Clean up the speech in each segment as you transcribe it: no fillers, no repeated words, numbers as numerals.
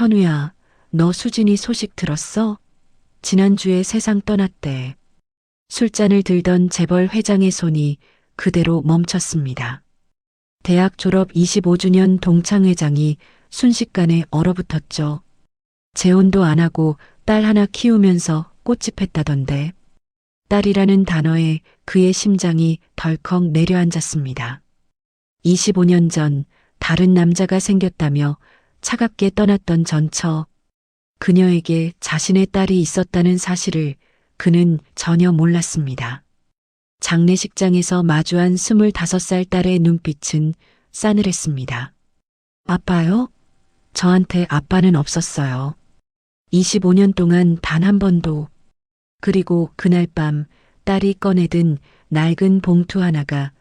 현우야, 너 수진이 소식 들었어? 지난주에 세상 떠났대. 술잔을 들던 재벌 회장의 손이 그대로 멈췄습니다. 대학 졸업 25주년 동창회장이 순식간에 얼어붙었죠. 재혼도 안 하고 딸 하나 키우면서 꽃집했다던데. 딸이라는 단어에 그의 심장이 덜컥 내려앉았습니다. 25년 전 다른 남자가 생겼다며 차갑게 떠났던 전처. 그녀에게 자신의 딸이 있었다는 사실을 그는 전혀 몰랐습니다. 장례식장에서 마주한 25살 딸의 눈빛은 싸늘했습니다. 아빠요? 저한테 아빠는 없었어요. 25년 동안 단 한 번도. 그리고 그날 밤 딸이 꺼내든 낡은 봉투 하나가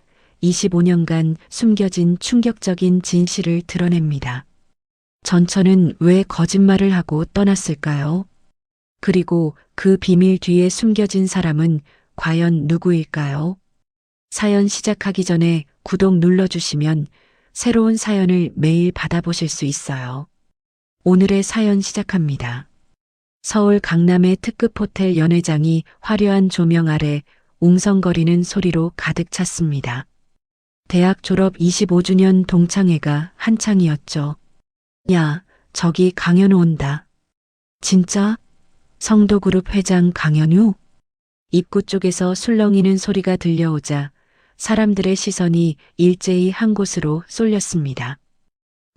25년간 숨겨진 충격적인 진실을 드러냅니다. 전처는 왜 거짓말을 하고 떠났을까요? 그리고 그 비밀 뒤에 숨겨진 사람은 과연 누구일까요? 사연 시작하기 전에 구독 눌러주시면 새로운 사연을 매일 받아보실 수 있어요. 오늘의 사연 시작합니다. 서울 강남의 특급 호텔 연회장이 화려한 조명 아래 웅성거리는 소리로 가득 찼습니다. 대학 졸업 25주년 동창회가 한창이었죠. 야, 저기 강현우 온다. 진짜? 성도그룹 회장 강현우? 입구 쪽에서 술렁이는 소리가 들려오자 사람들의 시선이 일제히 한 곳으로 쏠렸습니다.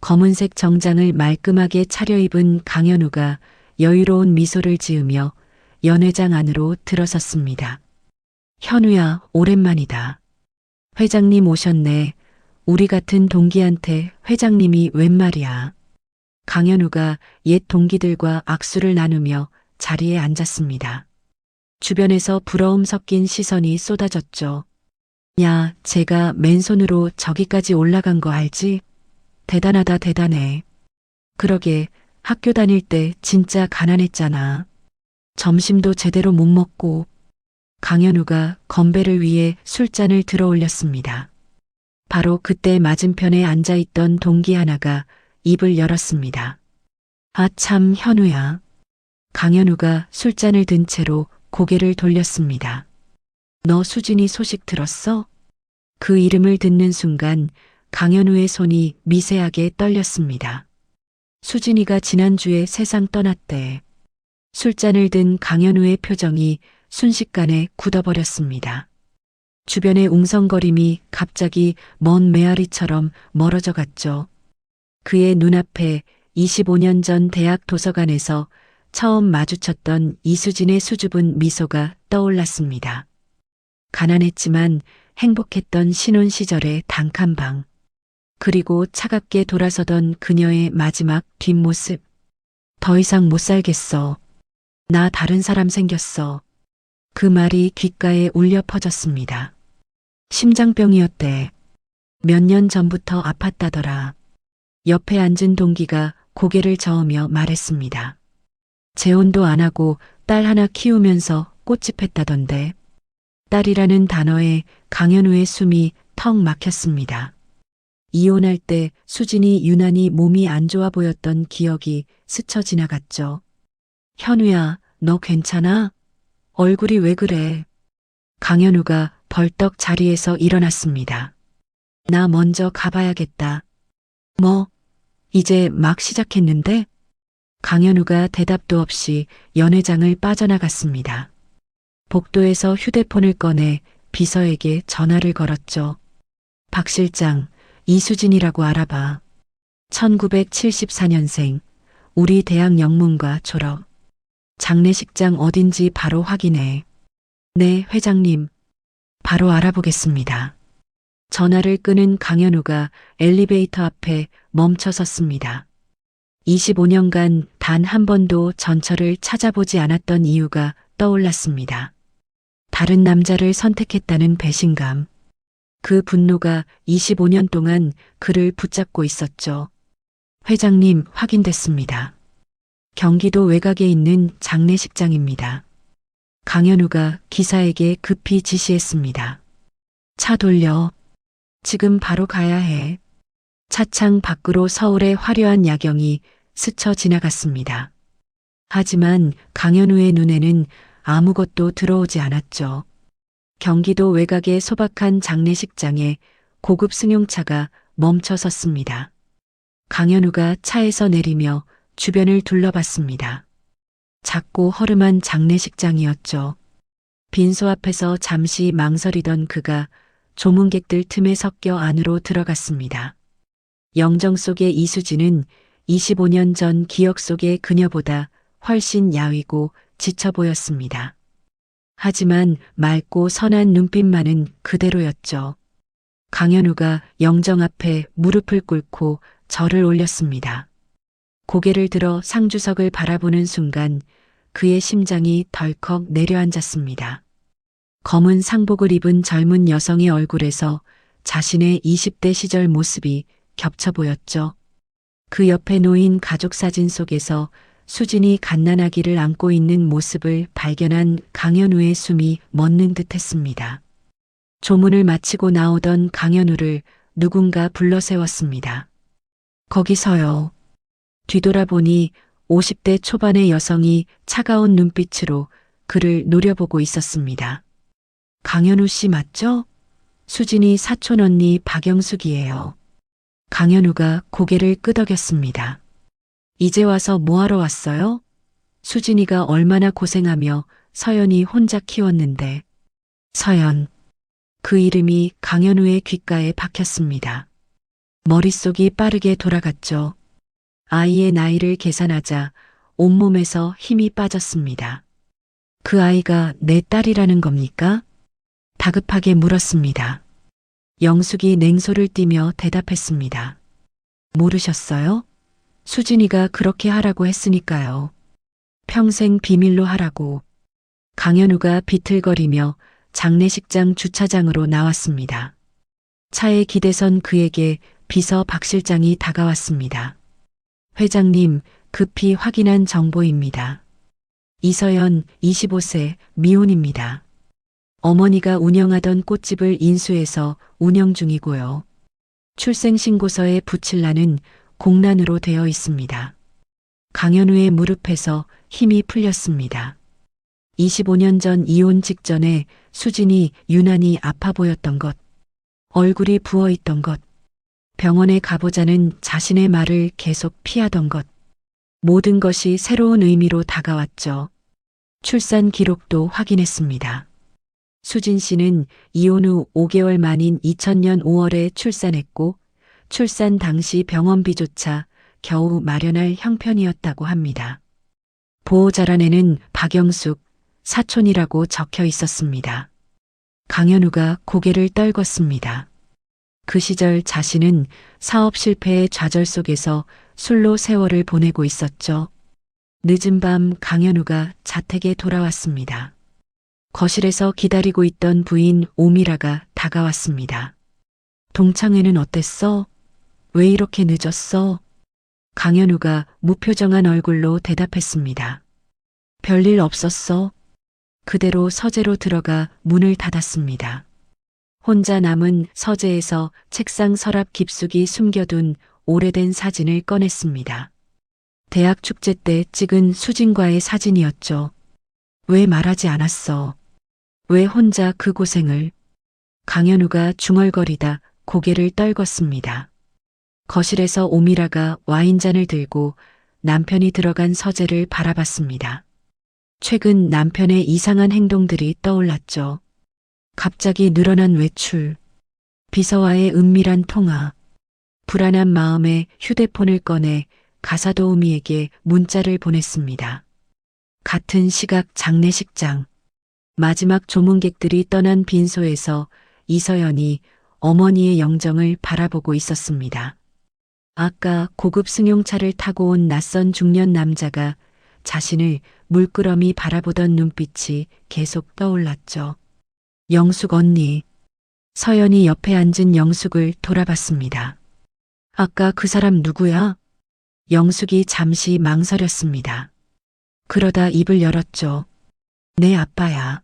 검은색 정장을 말끔하게 차려입은 강현우가 여유로운 미소를 지으며 연회장 안으로 들어섰습니다. 현우야, 오랜만이다. 회장님 오셨네. 우리 같은 동기한테 회장님이 웬 말이야. 강현우가 옛 동기들과 악수를 나누며 자리에 앉았습니다. 주변에서 부러움 섞인 시선이 쏟아졌죠. 야, 제가 맨손으로 저기까지 올라간 거 알지? 대단하다, 대단해. 그러게, 학교 다닐 때 진짜 가난했잖아. 점심도 제대로 못 먹고. 강현우가 건배를 위해 술잔을 들어 올렸습니다. 바로 그때 맞은편에 앉아있던 동기 하나가 입을 열었습니다. 아, 참, 현우야. 강현우가 술잔을 든 채로 고개를 돌렸습니다. 너 수진이 소식 들었어? 그 이름을 듣는 순간 강현우의 손이 미세하게 떨렸습니다. 수진이가 지난주에 세상 떠났대. 술잔을 든 강현우의 표정이 순식간에 굳어버렸습니다. 주변의 웅성거림이 갑자기 먼 메아리처럼 멀어져 갔죠. 그의 눈앞에 25년 전 대학 도서관에서 처음 마주쳤던 이수진의 수줍은 미소가 떠올랐습니다. 가난했지만 행복했던 신혼 시절의 단칸방. 그리고 차갑게 돌아서던 그녀의 마지막 뒷모습. 더 이상 못 살겠어. 나 다른 사람 생겼어. 그 말이 귓가에 울려 퍼졌습니다. 심장병이었대. 몇 년 전부터 아팠다더라. 옆에 앉은 동기가 고개를 저으며 말했습니다. 재혼도 안 하고 딸 하나 키우면서 꽃집했다던데. 딸이라는 단어에 강현우의 숨이 턱 막혔습니다. 이혼할 때 수진이 유난히 몸이 안 좋아 보였던 기억이 스쳐 지나갔죠. 현우야, 너 괜찮아? 얼굴이 왜 그래? 강현우가 벌떡 자리에서 일어났습니다. 나 먼저 가봐야겠다. 뭐? 이제 막 시작했는데? 강현우가 대답도 없이 연회장을 빠져나갔습니다. 복도에서 휴대폰을 꺼내 비서에게 전화를 걸었죠. 박 실장, 이수진이라고 알아봐. 1974년생, 우리 대학 영문과 졸업. 장례식장 어딘지 바로 확인해. 네, 회장님. 바로 알아보겠습니다. 전화를 끄는 강현우가 엘리베이터 앞에 멈춰 섰습니다. 25년간 단 한 번도 전처를 찾아보지 않았던 이유가 떠올랐습니다. 다른 남자를 선택했다는 배신감. 그 분노가 25년 동안 그를 붙잡고 있었죠. 회장님, 확인됐습니다. 경기도 외곽에 있는 장례식장입니다. 강현우가 기사에게 급히 지시했습니다. 차 돌려. 지금 바로 가야 해. 차창 밖으로 서울의 화려한 야경이 스쳐 지나갔습니다. 하지만 강현우의 눈에는 아무것도 들어오지 않았죠. 경기도 외곽의 소박한 장례식장에 고급 승용차가 멈춰 섰습니다. 강현우가 차에서 내리며 주변을 둘러봤습니다. 작고 허름한 장례식장이었죠. 빈소 앞에서 잠시 망설이던 그가 조문객들 틈에 섞여 안으로 들어갔습니다. 영정 속의 이수진은 25년 전 기억 속의 그녀보다 훨씬 야위고 지쳐 보였습니다. 하지만 맑고 선한 눈빛만은 그대로였죠. 강현우가 영정 앞에 무릎을 꿇고 절을 올렸습니다. 고개를 들어 상주석을 바라보는 순간 그의 심장이 덜컥 내려앉았습니다. 검은 상복을 입은 젊은 여성의 얼굴에서 자신의 20대 시절 모습이 겹쳐 보였죠. 그 옆에 놓인 가족 사진 속에서 수진이 갓난아기를 안고 있는 모습을 발견한 강현우의 숨이 멎는 듯 했습니다. 조문을 마치고 나오던 강현우를 누군가 불러 세웠습니다. 거기서요. 뒤돌아보니 50대 초반의 여성이 차가운 눈빛으로 그를 노려보고 있었습니다. 강현우 씨 맞죠? 수진이 사촌 언니 박영숙이에요. 강현우가 고개를 끄덕였습니다. 이제 와서 뭐하러 왔어요? 수진이가 얼마나 고생하며 서연이 혼자 키웠는데. 서연. 그 이름이 강현우의 귓가에 박혔습니다. 머릿속이 빠르게 돌아갔죠. 아이의 나이를 계산하자 온몸에서 힘이 빠졌습니다. 그 아이가 내 딸이라는 겁니까? 다급하게 물었습니다. 영숙이 냉소를 띠며 대답했습니다. 모르셨어요? 수진이가 그렇게 하라고 했으니까요. 평생 비밀로 하라고. 강현우가 비틀거리며 장례식장 주차장으로 나왔습니다. 차에 기대선 그에게 비서 박 실장이 다가왔습니다. 회장님, 급히 확인한 정보입니다. 이서연 25세 미혼입니다. 어머니가 운영하던 꽃집을 인수해서 운영 중이고요. 출생신고서에 붙일라는 공란으로 되어 있습니다. 강현우의 무릎에서 힘이 풀렸습니다. 25년 전 이혼 직전에 수진이 유난히 아파 보였던 것, 얼굴이 부어 있던 것, 병원에 가보자는 자신의 말을 계속 피하던 것, 모든 것이 새로운 의미로 다가왔죠. 출산 기록도 확인했습니다. 수진 씨는 이혼 후 5개월 만인 2000년 5월에 출산했고 출산 당시 병원비조차 겨우 마련할 형편이었다고 합니다. 보호자란에는 박영숙, 사촌이라고 적혀 있었습니다. 강현우가 고개를 떨궜습니다. 그 시절 자신은 사업 실패의 좌절 속에서 술로 세월을 보내고 있었죠. 늦은 밤 강현우가 자택에 돌아왔습니다. 거실에서 기다리고 있던 부인 오미라가 다가왔습니다. 동창회는 어땠어? 왜 이렇게 늦었어? 강현우가 무표정한 얼굴로 대답했습니다. 별일 없었어. 그대로 서재로 들어가 문을 닫았습니다. 혼자 남은 서재에서 책상 서랍 깊숙이 숨겨둔 오래된 사진을 꺼냈습니다. 대학 축제 때 찍은 수진과의 사진이었죠. 왜 말하지 않았어? 왜 혼자 그 고생을? 강현우가 중얼거리다 고개를 떨궜습니다. 거실에서 오미라가 와인잔을 들고 남편이 들어간 서재를 바라봤습니다. 최근 남편의 이상한 행동들이 떠올랐죠. 갑자기 늘어난 외출, 비서와의 은밀한 통화, 불안한 마음에 휴대폰을 꺼내 가사도우미에게 문자를 보냈습니다. 같은 시각 장례식장, 마지막 조문객들이 떠난 빈소에서 이서연이 어머니의 영정을 바라보고 있었습니다. 아까 고급 승용차를 타고 온 낯선 중년 남자가 자신을 물끄러미 바라보던 눈빛이 계속 떠올랐죠. 영숙 언니. 서연이 옆에 앉은 영숙을 돌아봤습니다. 아까 그 사람 누구야? 영숙이 잠시 망설였습니다. 그러다 입을 열었죠. 내 아빠야.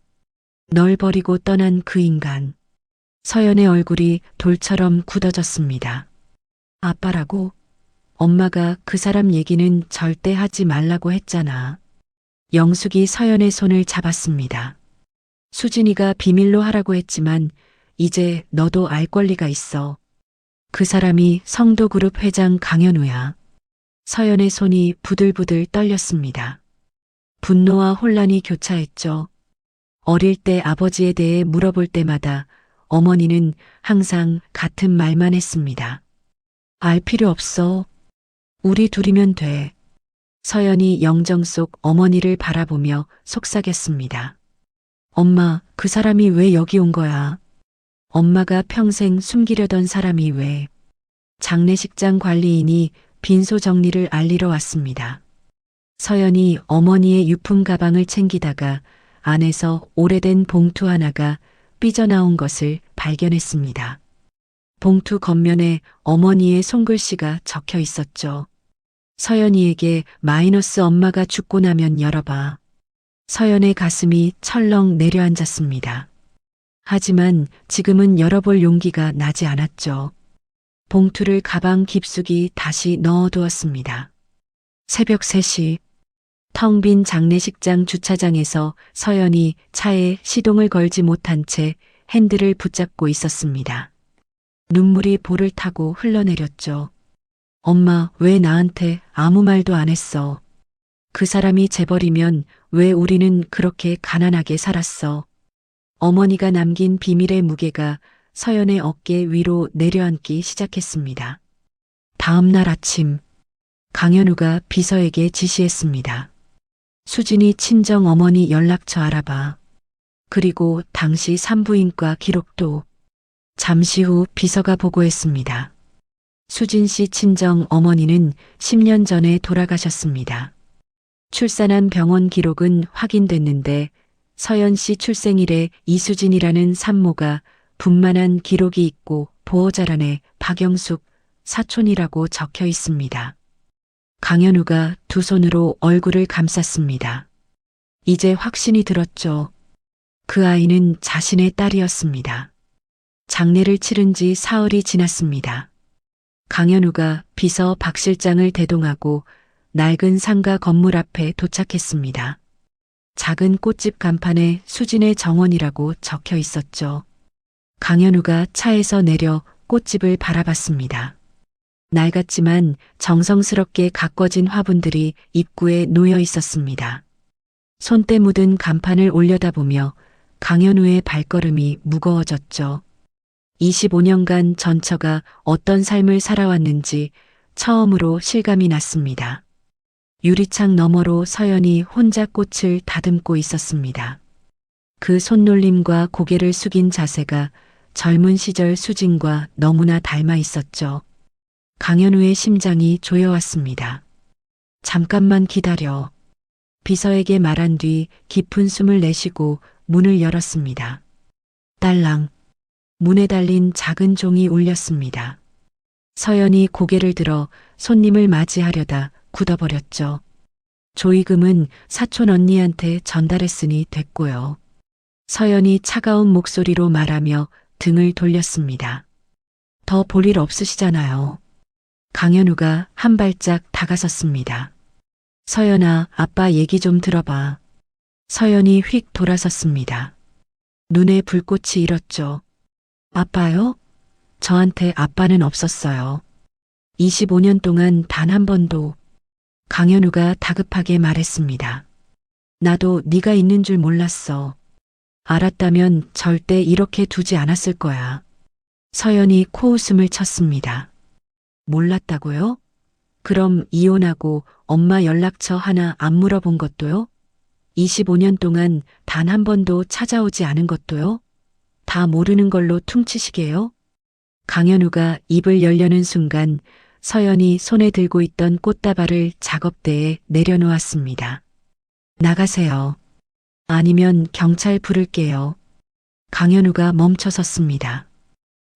널 버리고 떠난 그 인간. 서연의 얼굴이 돌처럼 굳어졌습니다. 아빠라고? 엄마가 그 사람 얘기는 절대 하지 말라고 했잖아. 영숙이 서연의 손을 잡았습니다. 수진이가 비밀로 하라고 했지만 이제 너도 알 권리가 있어. 그 사람이 성도그룹 회장 강현우야. 서연의 손이 부들부들 떨렸습니다. 분노와 혼란이 교차했죠. 어릴 때 아버지에 대해 물어볼 때마다 어머니는 항상 같은 말만 했습니다. 알 필요 없어. 우리 둘이면 돼. 서연이 영정 속 어머니를 바라보며 속삭였습니다. 엄마, 그 사람이 왜 여기 온 거야? 엄마가 평생 숨기려던 사람이 왜? 장례식장 관리인이 빈소 정리를 알리러 왔습니다. 서연이 어머니의 유품 가방을 챙기다가 안에서 오래된 봉투 하나가 삐져나온 것을 발견했습니다. 봉투 겉면에 어머니의 손글씨가 적혀 있었죠. 서연이에게 마이너스 엄마가 죽고 나면 열어봐. 서연의 가슴이 철렁 내려앉았습니다. 하지만 지금은 열어볼 용기가 나지 않았죠. 봉투를 가방 깊숙이 다시 넣어두었습니다. 새벽 3시 텅 빈 장례식장 주차장에서 서연이 차에 시동을 걸지 못한 채 핸들을 붙잡고 있었습니다. 눈물이 볼을 타고 흘러내렸죠. 엄마, 왜 나한테 아무 말도 안 했어? 그 사람이 재벌이면 왜 우리는 그렇게 가난하게 살았어? 어머니가 남긴 비밀의 무게가 서연의 어깨 위로 내려앉기 시작했습니다. 다음 날 아침, 강현우가 비서에게 지시했습니다. 수진이 친정 어머니 연락처 알아봐. 그리고 당시 산부인과 기록도. 잠시 후 비서가 보고했습니다. 수진 씨 친정 어머니는 10년 전에 돌아가셨습니다. 출산한 병원 기록은 확인됐는데 서연 씨 출생일에 이수진이라는 산모가 분만한 기록이 있고 보호자란에 박영숙 사촌이라고 적혀 있습니다. 강현우가 두 손으로 얼굴을 감쌌습니다. 이제 확신이 들었죠. 그 아이는 자신의 딸이었습니다. 장례를 치른 지 사흘이 지났습니다. 강현우가 비서 박 실장을 대동하고 낡은 상가 건물 앞에 도착했습니다. 작은 꽃집 간판에 수진의 정원이라고 적혀 있었죠. 강현우가 차에서 내려 꽃집을 바라봤습니다. 낡았지만 정성스럽게 가꿔진 화분들이 입구에 놓여 있었습니다. 손때 묻은 간판을 올려다보며 강현우의 발걸음이 무거워졌죠. 25년간 전처가 어떤 삶을 살아왔는지 처음으로 실감이 났습니다. 유리창 너머로 서연이 혼자 꽃을 다듬고 있었습니다. 그 손놀림과 고개를 숙인 자세가 젊은 시절 수진과 너무나 닮아 있었죠. 강현우의 심장이 조여왔습니다. 잠깐만 기다려. 비서에게 말한 뒤 깊은 숨을 내쉬고 문을 열었습니다. 딸랑. 문에 달린 작은 종이 울렸습니다. 서연이 고개를 들어 손님을 맞이하려다 굳어버렸죠. 조의금은 사촌 언니한테 전달했으니 됐고요. 서연이 차가운 목소리로 말하며 등을 돌렸습니다. 더 볼 일 없으시잖아요. 강현우가 한 발짝 다가섰습니다. 서연아, 아빠 얘기 좀 들어봐. 서연이 휙 돌아섰습니다. 눈에 불꽃이 일었죠. 아빠요? 저한테 아빠는 없었어요. 25년 동안 단 한 번도. 강현우가 다급하게 말했습니다. 나도 네가 있는 줄 몰랐어. 알았다면 절대 이렇게 두지 않았을 거야. 서연이 코웃음을 쳤습니다. 몰랐다고요? 그럼 이혼하고 엄마 연락처 하나 안 물어본 것도요? 25년 동안 단 한 번도 찾아오지 않은 것도요? 다 모르는 걸로 퉁치시게요? 강현우가 입을 열려는 순간 서연이 손에 들고 있던 꽃다발을 작업대에 내려놓았습니다. 나가세요. 아니면 경찰 부를게요. 강현우가 멈춰섰습니다.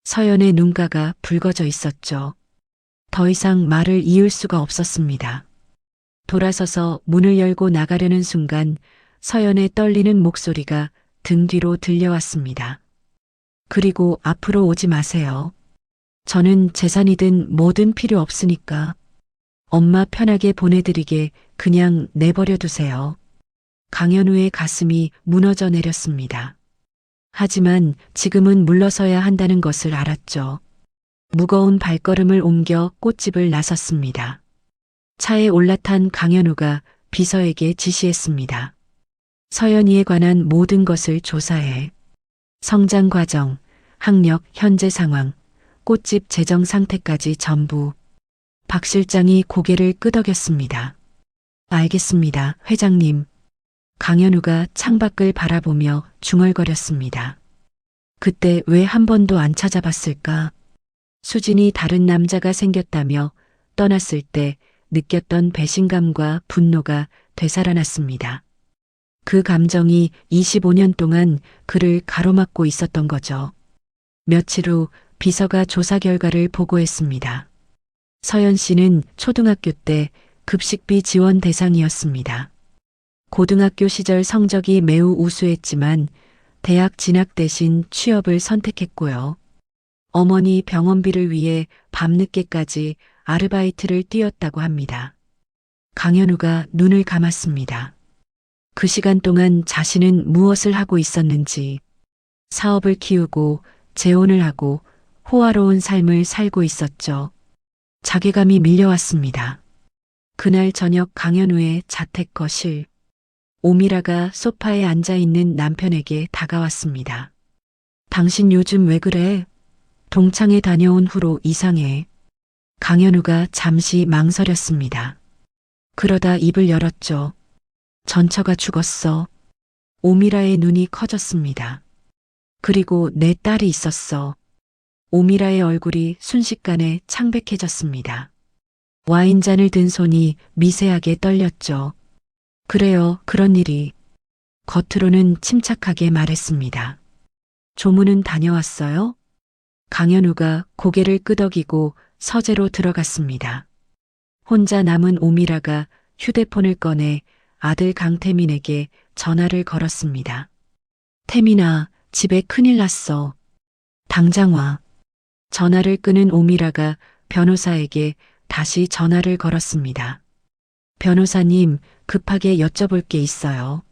서연의 눈가가 붉어져 있었죠. 더 이상 말을 이을 수가 없었습니다. 돌아서서 문을 열고 나가려는 순간 서연의 떨리는 목소리가 등 뒤로 들려왔습니다. 그리고 앞으로 오지 마세요. 저는 재산이든 뭐든 필요 없으니까. 엄마 편하게 보내드리게 그냥 내버려 두세요. 강현우의 가슴이 무너져 내렸습니다. 하지만 지금은 물러서야 한다는 것을 알았죠. 무거운 발걸음을 옮겨 꽃집을 나섰습니다. 차에 올라탄 강현우가 비서에게 지시했습니다. 서연이에 관한 모든 것을 조사해. 성장 과정, 학력, 현재 상황, 꽃집 재정 상태까지 전부. 박 실장이 고개를 끄덕였습니다. 알겠습니다, 회장님. 강현우가 창밖을 바라보며 중얼거렸습니다. 그때 왜 한 번도 안 찾아봤을까? 수진이 다른 남자가 생겼다며 떠났을 때 느꼈던 배신감과 분노가 되살아났습니다. 그 감정이 25년 동안 그를 가로막고 있었던 거죠. 며칠 후 비서가 조사 결과를 보고했습니다. 서연 씨는 초등학교 때 급식비 지원 대상이었습니다. 고등학교 시절 성적이 매우 우수했지만 대학 진학 대신 취업을 선택했고요. 어머니 병원비를 위해 밤늦게까지 아르바이트를 뛰었다고 합니다. 강현우가 눈을 감았습니다. 그 시간 동안 자신은 무엇을 하고 있었는지, 사업을 키우고 재혼을 하고 호화로운 삶을 살고 있었죠. 자괴감이 밀려왔습니다. 그날 저녁 강현우의 자택 거실. 오미라가 소파에 앉아 있는 남편에게 다가왔습니다. 당신 요즘 왜 그래? 동창회 다녀온 후로 이상해. 강현우가 잠시 망설였습니다. 그러다 입을 열었죠. 전처가 죽었어. 오미라의 눈이 커졌습니다. 그리고 내 딸이 있었어. 오미라의 얼굴이 순식간에 창백해졌습니다. 와인잔을 든 손이 미세하게 떨렸죠. 그래요, 그런 일이. 겉으로는 침착하게 말했습니다. 조문은 다녀왔어요? 강현우가 고개를 끄덕이고 서재로 들어갔습니다. 혼자 남은 오미라가 휴대폰을 꺼내 아들 강태민에게 전화를 걸었습니다. 태민아, 집에 큰일 났어. 당장 와. 전화를 끊은 오미라가 변호사에게 다시 전화를 걸었습니다. 변호사님, 급하게 여쭤볼 게 있어요.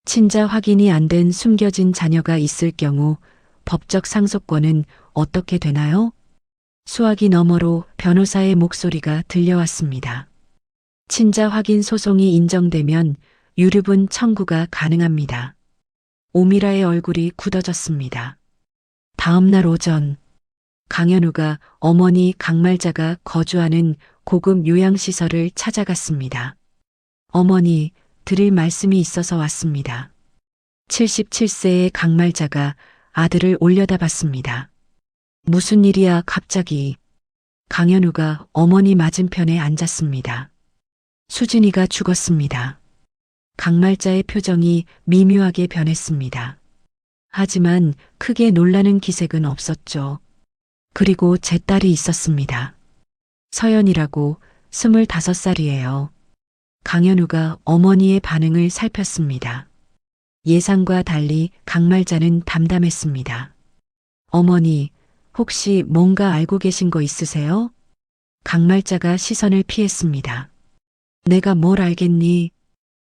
친자 확인이 안 된 숨겨진 자녀가 있을 경우 법적 상속권은 어떻게 되나요? 수화기 너머로 변호사의 목소리가 들려왔습니다. 친자 확인 소송이 인정되면 유류분 청구가 가능합니다. 오미라의 얼굴이 굳어졌습니다. 다음 날 오전, 강현우가 어머니 강말자가 거주하는 고급 요양시설을 찾아갔습니다. 어머니, 드릴 말씀이 있어서 왔습니다. 77세의 강말자가 아들을 올려다봤습니다. 무슨 일이야, 갑자기. 강현우가 어머니 맞은편에 앉았습니다. 수진이가 죽었습니다. 강말자의 표정이 미묘하게 변했습니다. 하지만 크게 놀라는 기색은 없었죠. 그리고 제 딸이 있었습니다. 서연이라고 25살이에요. 강현우가 어머니의 반응을 살폈습니다. 예상과 달리 강말자는 담담했습니다. 어머니, 혹시 뭔가 알고 계신 거 있으세요? 강말자가 시선을 피했습니다. 내가 뭘 알겠니?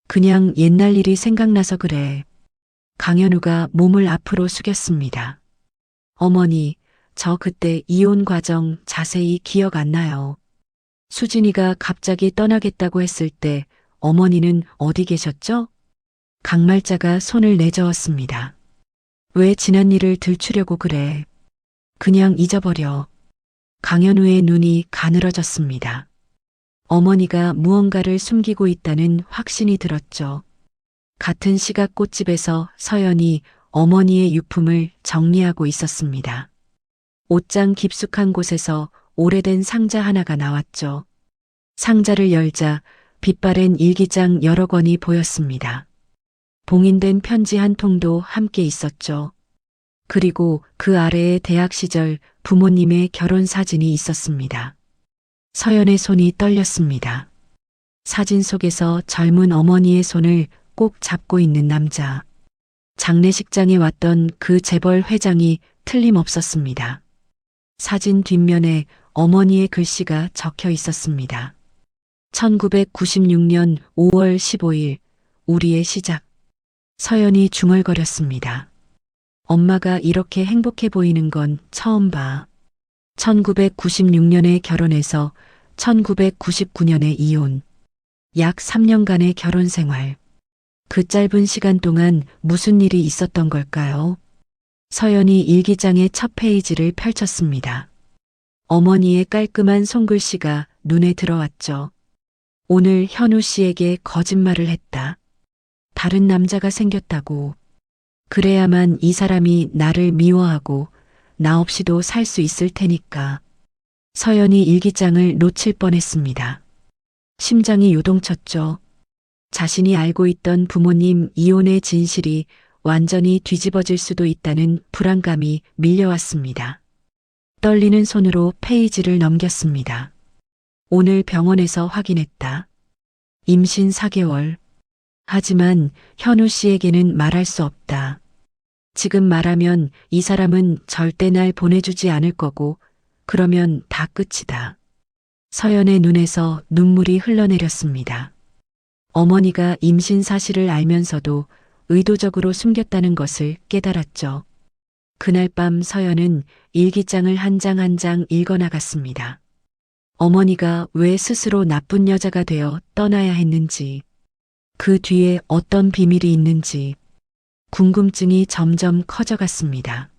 그냥 옛날 일이 생각나서 그래. 강현우가 몸을 앞으로 숙였습니다. 어머니, 저 그때 이혼 과정 자세히 기억 안 나요. 수진이가 갑자기 떠나겠다고 했을 때 어머니는 어디 계셨죠? 강말자가 손을 내저었습니다. 왜 지난 일을 들추려고 그래? 그냥 잊어버려. 강현우의 눈이 가늘어졌습니다. 어머니가 무언가를 숨기고 있다는 확신이 들었죠. 같은 시각 꽃집에서 서연이 어머니의 유품을 정리하고 있었습니다. 옷장 깊숙한 곳에서 오래된 상자 하나가 나왔죠. 상자를 열자 빛바랜 일기장 여러 권이 보였습니다. 봉인된 편지 한 통도 함께 있었죠. 그리고 그 아래에 대학 시절 부모님의 결혼 사진이 있었습니다. 서연의 손이 떨렸습니다. 사진 속에서 젊은 어머니의 손을 꼭 잡고 있는 남자. 장례식장에 왔던 그 재벌 회장이 틀림없었습니다. 사진 뒷면에 어머니의 글씨가 적혀 있었습니다. 1996년 5월 15일, 우리의 시작. 서연이 중얼거렸습니다. 엄마가 이렇게 행복해 보이는 건 처음 봐. 1996년에 결혼해서 1999년에 이혼. 약 3년간의 결혼 생활. 그 짧은 시간 동안 무슨 일이 있었던 걸까요? 서연이 일기장의 첫 페이지를 펼쳤습니다. 어머니의 깔끔한 손글씨가 눈에 들어왔죠. 오늘 현우 씨에게 거짓말을 했다. 다른 남자가 생겼다고. 그래야만 이 사람이 나를 미워하고 나 없이도 살 수 있을 테니까. 서연이 일기장을 놓칠 뻔했습니다. 심장이 요동쳤죠. 자신이 알고 있던 부모님 이혼의 진실이 완전히 뒤집어질 수도 있다는 불안감이 밀려왔습니다. 떨리는 손으로 페이지를 넘겼습니다. 오늘 병원에서 확인했다. 임신 4개월. 하지만 현우 씨에게는 말할 수 없다. 지금 말하면 이 사람은 절대 날 보내주지 않을 거고 그러면 다 끝이다. 서연의 눈에서 눈물이 흘러내렸습니다. 어머니가 임신 사실을 알면서도 의도적으로 숨겼다는 것을 깨달았죠. 그날 밤 서연은 일기장을 한 장 한 장 읽어나갔습니다. 어머니가 왜 스스로 나쁜 여자가 되어 떠나야 했는지, 그 뒤에 어떤 비밀이 있는지, 궁금증이 점점 커져갔습니다.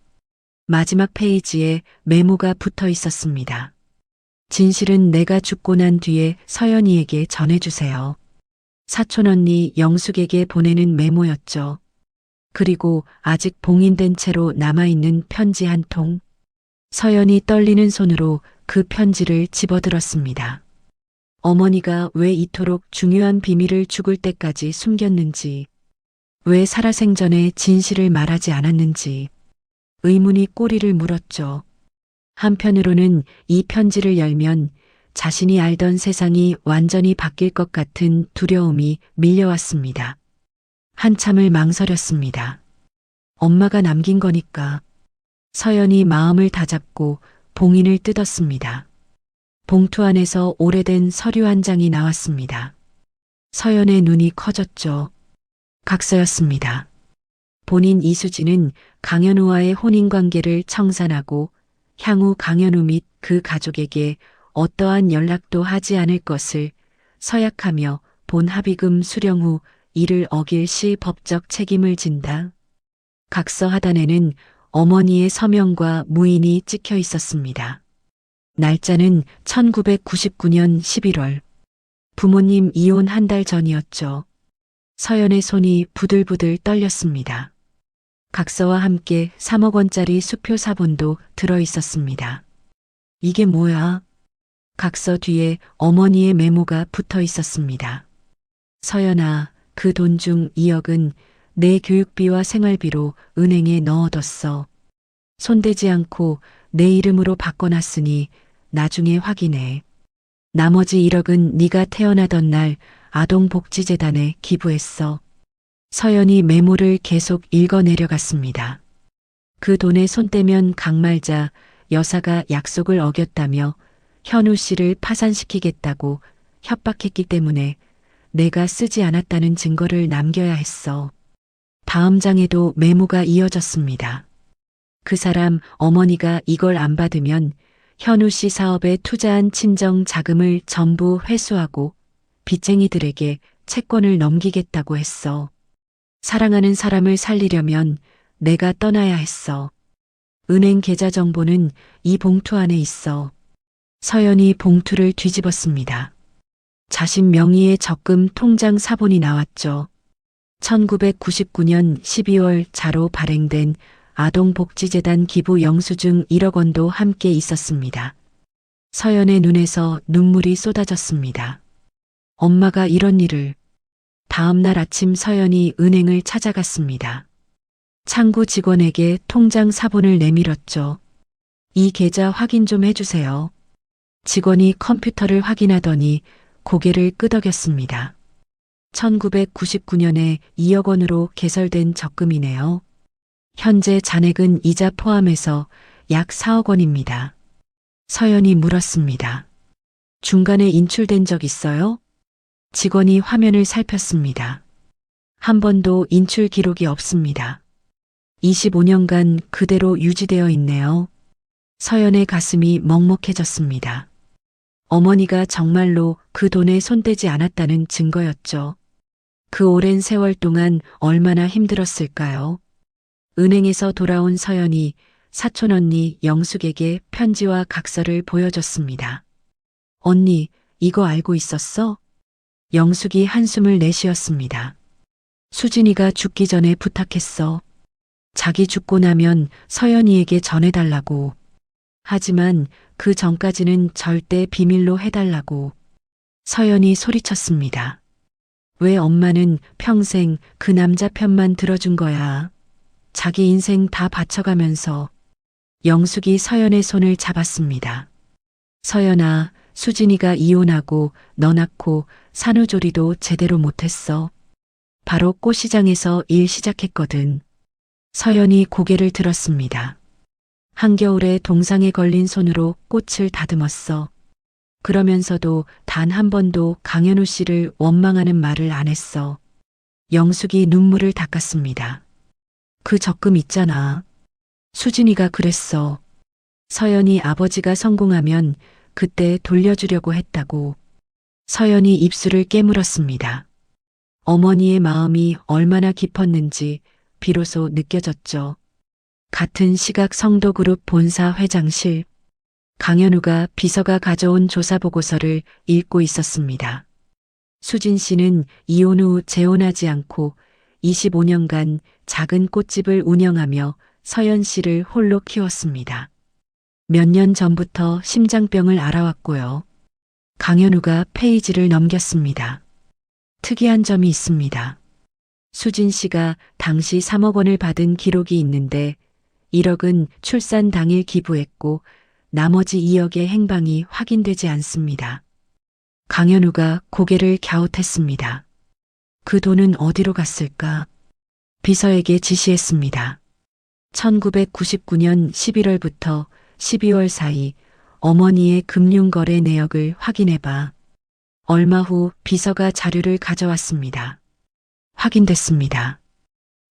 마지막 페이지에 메모가 붙어 있었습니다. 진실은 내가 죽고 난 뒤에 서연이에게 전해주세요. 사촌 언니 영숙에게 보내는 메모였죠. 그리고 아직 봉인된 채로 남아있는 편지 한 통. 서연이 떨리는 손으로 그 편지를 집어들었습니다. 어머니가 왜 이토록 중요한 비밀을 죽을 때까지 숨겼는지, 왜 살아생전에 진실을 말하지 않았는지, 의문이 꼬리를 물었죠. 한편으로는 이 편지를 열면 자신이 알던 세상이 완전히 바뀔 것 같은 두려움이 밀려왔습니다. 한참을 망설였습니다. 엄마가 남긴 거니까. 서연이 마음을 다잡고 봉인을 뜯었습니다. 봉투 안에서 오래된 서류 한 장이 나왔습니다. 서연의 눈이 커졌죠. 각서였습니다. 본인 이수진은 강현우와의 혼인관계를 청산하고 향후 강현우 및 그 가족에게 어떠한 연락도 하지 않을 것을 서약하며 본 합의금 수령 후 이를 어길 시 법적 책임을 진다. 각서 하단에는 어머니의 서명과 무인이 찍혀 있었습니다. 날짜는 1999년 11월. 부모님 이혼 한 달 전이었죠. 서연의 손이 부들부들 떨렸습니다. 각서와 함께 3억 원짜리 수표 사본도 들어 있었습니다. 이게 뭐야? 각서 뒤에 어머니의 메모가 붙어 있었습니다. 서연아, 그 돈 중 2억은 내 교육비와 생활비로 은행에 넣어뒀어. 손대지 않고 내 이름으로 바꿔놨으니 나중에 확인해. 나머지 1억은 네가 태어나던 날 아동복지재단에 기부했어. 서연이 메모를 계속 읽어 내려갔습니다. 그 돈에 손대면 강말자 여사가 약속을 어겼다며 현우 씨를 파산시키겠다고 협박했기 때문에 내가 쓰지 않았다는 증거를 남겨야 했어. 다음 장에도 메모가 이어졌습니다. 그 사람 어머니가 이걸 안 받으면 현우 씨 사업에 투자한 친정 자금을 전부 회수하고 빚쟁이들에게 채권을 넘기겠다고 했어. 사랑하는 사람을 살리려면 내가 떠나야 했어. 은행 계좌 정보는 이 봉투 안에 있어. 서연이 봉투를 뒤집었습니다. 자신 명의의 적금 통장 사본이 나왔죠. 1999년 12월 자로 발행된 아동복지재단 기부 영수증 1억 원도 함께 있었습니다. 서연의 눈에서 눈물이 쏟아졌습니다. 엄마가 이런 일을. 다음 날 아침 서연이 은행을 찾아갔습니다. 창구 직원에게 통장 사본을 내밀었죠. 이 계좌 확인 좀 해주세요. 직원이 컴퓨터를 확인하더니 고개를 끄덕였습니다. 1999년에 2억 원으로 개설된 적금이네요. 현재 잔액은 이자 포함해서 약 4억 원입니다. 서연이 물었습니다. 중간에 인출된 적 있어요? 직원이 화면을 살폈습니다. 한 번도 인출 기록이 없습니다. 25년간 그대로 유지되어 있네요. 서연의 가슴이 먹먹해졌습니다. 어머니가 정말로 그 돈에 손대지 않았다는 증거였죠. 그 오랜 세월 동안 얼마나 힘들었을까요? 은행에서 돌아온 서연이 사촌 언니 영숙에게 편지와 각서를 보여줬습니다. 언니, 이거 알고 있었어? 영숙이 한숨을 내쉬었습니다. 수진이가 죽기 전에 부탁했어. 자기 죽고 나면 서연이에게 전해달라고. 하지만 그 전까지는 절대 비밀로 해달라고. 서연이 소리쳤습니다. 왜 엄마는 평생 그 남자 편만 들어준 거야? 자기 인생 다 바쳐가면서. 영숙이 서연의 손을 잡았습니다. 서연아, 수진이가 이혼하고 너 낳고 산후조리도 제대로 못했어. 바로 꽃시장에서 일 시작했거든. 서연이 고개를 들었습니다. 한겨울에 동상에 걸린 손으로 꽃을 다듬었어. 그러면서도 단 한 번도 강현우 씨를 원망하는 말을 안 했어. 영숙이 눈물을 닦았습니다. 그 적금 있잖아. 수진이가 그랬어. 서연이 아버지가 성공하면 그때 돌려주려고 했다고. 서연이 입술을 깨물었습니다. 어머니의 마음이 얼마나 깊었는지 비로소 느껴졌죠. 같은 시각 성도그룹 본사 회장실. 강현우가 비서가 가져온 조사보고서를 읽고 있었습니다. 수진 씨는 이혼 후 재혼하지 않고 25년간 작은 꽃집을 운영하며 서연 씨를 홀로 키웠습니다. 몇 년 전부터 심장병을 앓아왔고요. 강현우가 페이지를 넘겼습니다. 특이한 점이 있습니다. 수진 씨가 당시 3억 원을 받은 기록이 있는데 1억은 출산 당일 기부했고 나머지 2억의 행방이 확인되지 않습니다. 강현우가 고개를 갸웃했습니다. 그 돈은 어디로 갔을까? 비서에게 지시했습니다. 1999년 11월부터 12월 사이 어머니의 금융거래 내역을 확인해봐. 얼마 후 비서가 자료를 가져왔습니다. 확인됐습니다.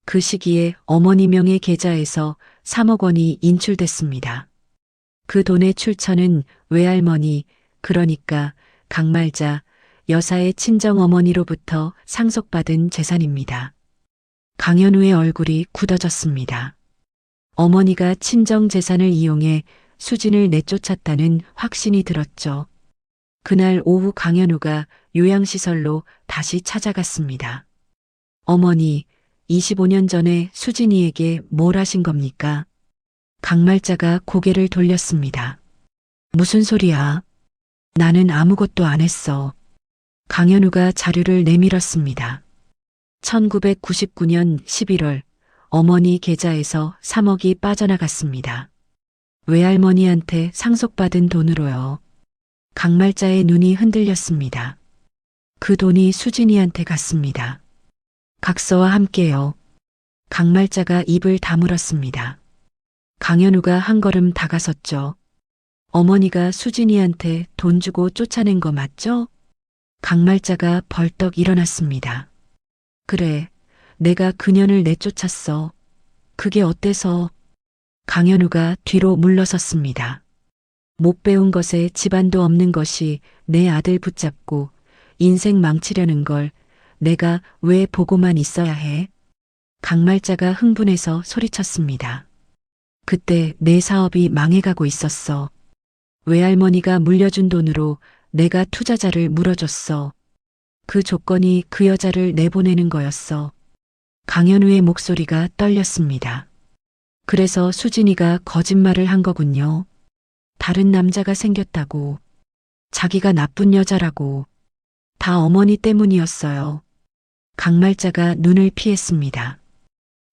그 시기에 어머니 명의 계좌에서 3억 원이 인출됐습니다. 그 돈의 출처는 외할머니, 그러니까 강말자 여사의 친정어머니로부터 상속받은 재산입니다. 강현우의 얼굴이 굳어졌습니다. 어머니가 친정 재산을 이용해 수진을 내쫓았다는 확신이 들었죠. 그날 오후 강현우가 요양시설로 다시 찾아갔습니다. 어머니, 25년 전에 수진이에게 뭘 하신 겁니까? 강말자가 고개를 돌렸습니다. 무슨 소리야? 나는 아무것도 안 했어. 강현우가 자료를 내밀었습니다. 1999년 11월 어머니 계좌에서 3억이 빠져나갔습니다. 외할머니한테 상속받은 돈으로요. 강말자의 눈이 흔들렸습니다. 그 돈이 수진이한테 갔습니다. 각서와 함께요. 강말자가 입을 다물었습니다. 강현우가 한 걸음 다가섰죠. 어머니가 수진이한테 돈 주고 쫓아낸 거 맞죠? 강말자가 벌떡 일어났습니다. 그래, 내가 그년을 내쫓았어. 그게 어때서? 강현우가 뒤로 물러섰습니다. 못 배운 것에 집안도 없는 것이 내 아들 붙잡고 인생 망치려는 걸 내가 왜 보고만 있어야 해? 강말자가 흥분해서 소리쳤습니다. 그때 내 사업이 망해가고 있었어. 외할머니가 물려준 돈으로 내가 투자자를 물어줬어. 그 조건이 그 여자를 내보내는 거였어. 강현우의 목소리가 떨렸습니다. 그래서 수진이가 거짓말을 한 거군요. 다른 남자가 생겼다고. 자기가 나쁜 여자라고. 다 어머니 때문이었어요. 강말자가 눈을 피했습니다.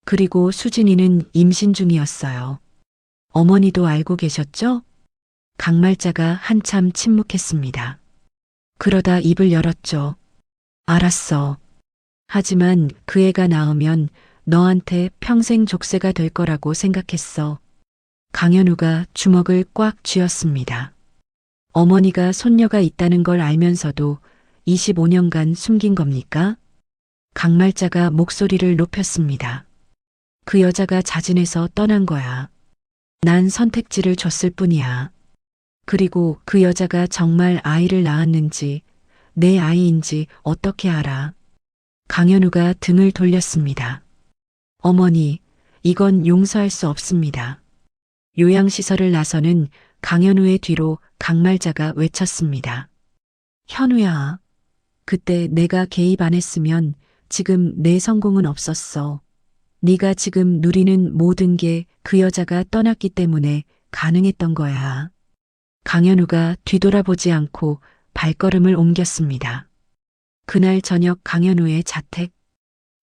그리고 수진이는 임신 중이었어요. 어머니도 알고 계셨죠? 강말자가 한참 침묵했습니다. 그러다 입을 열었죠. 알았어. 하지만 그 애가 낳으면 너한테 평생 족쇄가 될 거라고 생각했어. 강현우가 주먹을 꽉 쥐었습니다. 어머니가 손녀가 있다는 걸 알면서도 25년간 숨긴 겁니까? 강말자가 목소리를 높였습니다. 그 여자가 자진해서 떠난 거야. 난 선택지를 줬을 뿐이야. 그리고 그 여자가 정말 아이를 낳았는지 내 아이인지 어떻게 알아? 강현우가 등을 돌렸습니다. 어머니, 이건 용서할 수 없습니다. 요양시설을 나서는 강현우의 뒤로 강말자가 외쳤습니다. 현우야, 그때 내가 개입 안 했으면 지금 내 성공은 없었어. 네가 지금 누리는 모든 게 그 여자가 떠났기 때문에 가능했던 거야. 강현우가 뒤돌아보지 않고 발걸음을 옮겼습니다. 그날 저녁 강현우의 자택.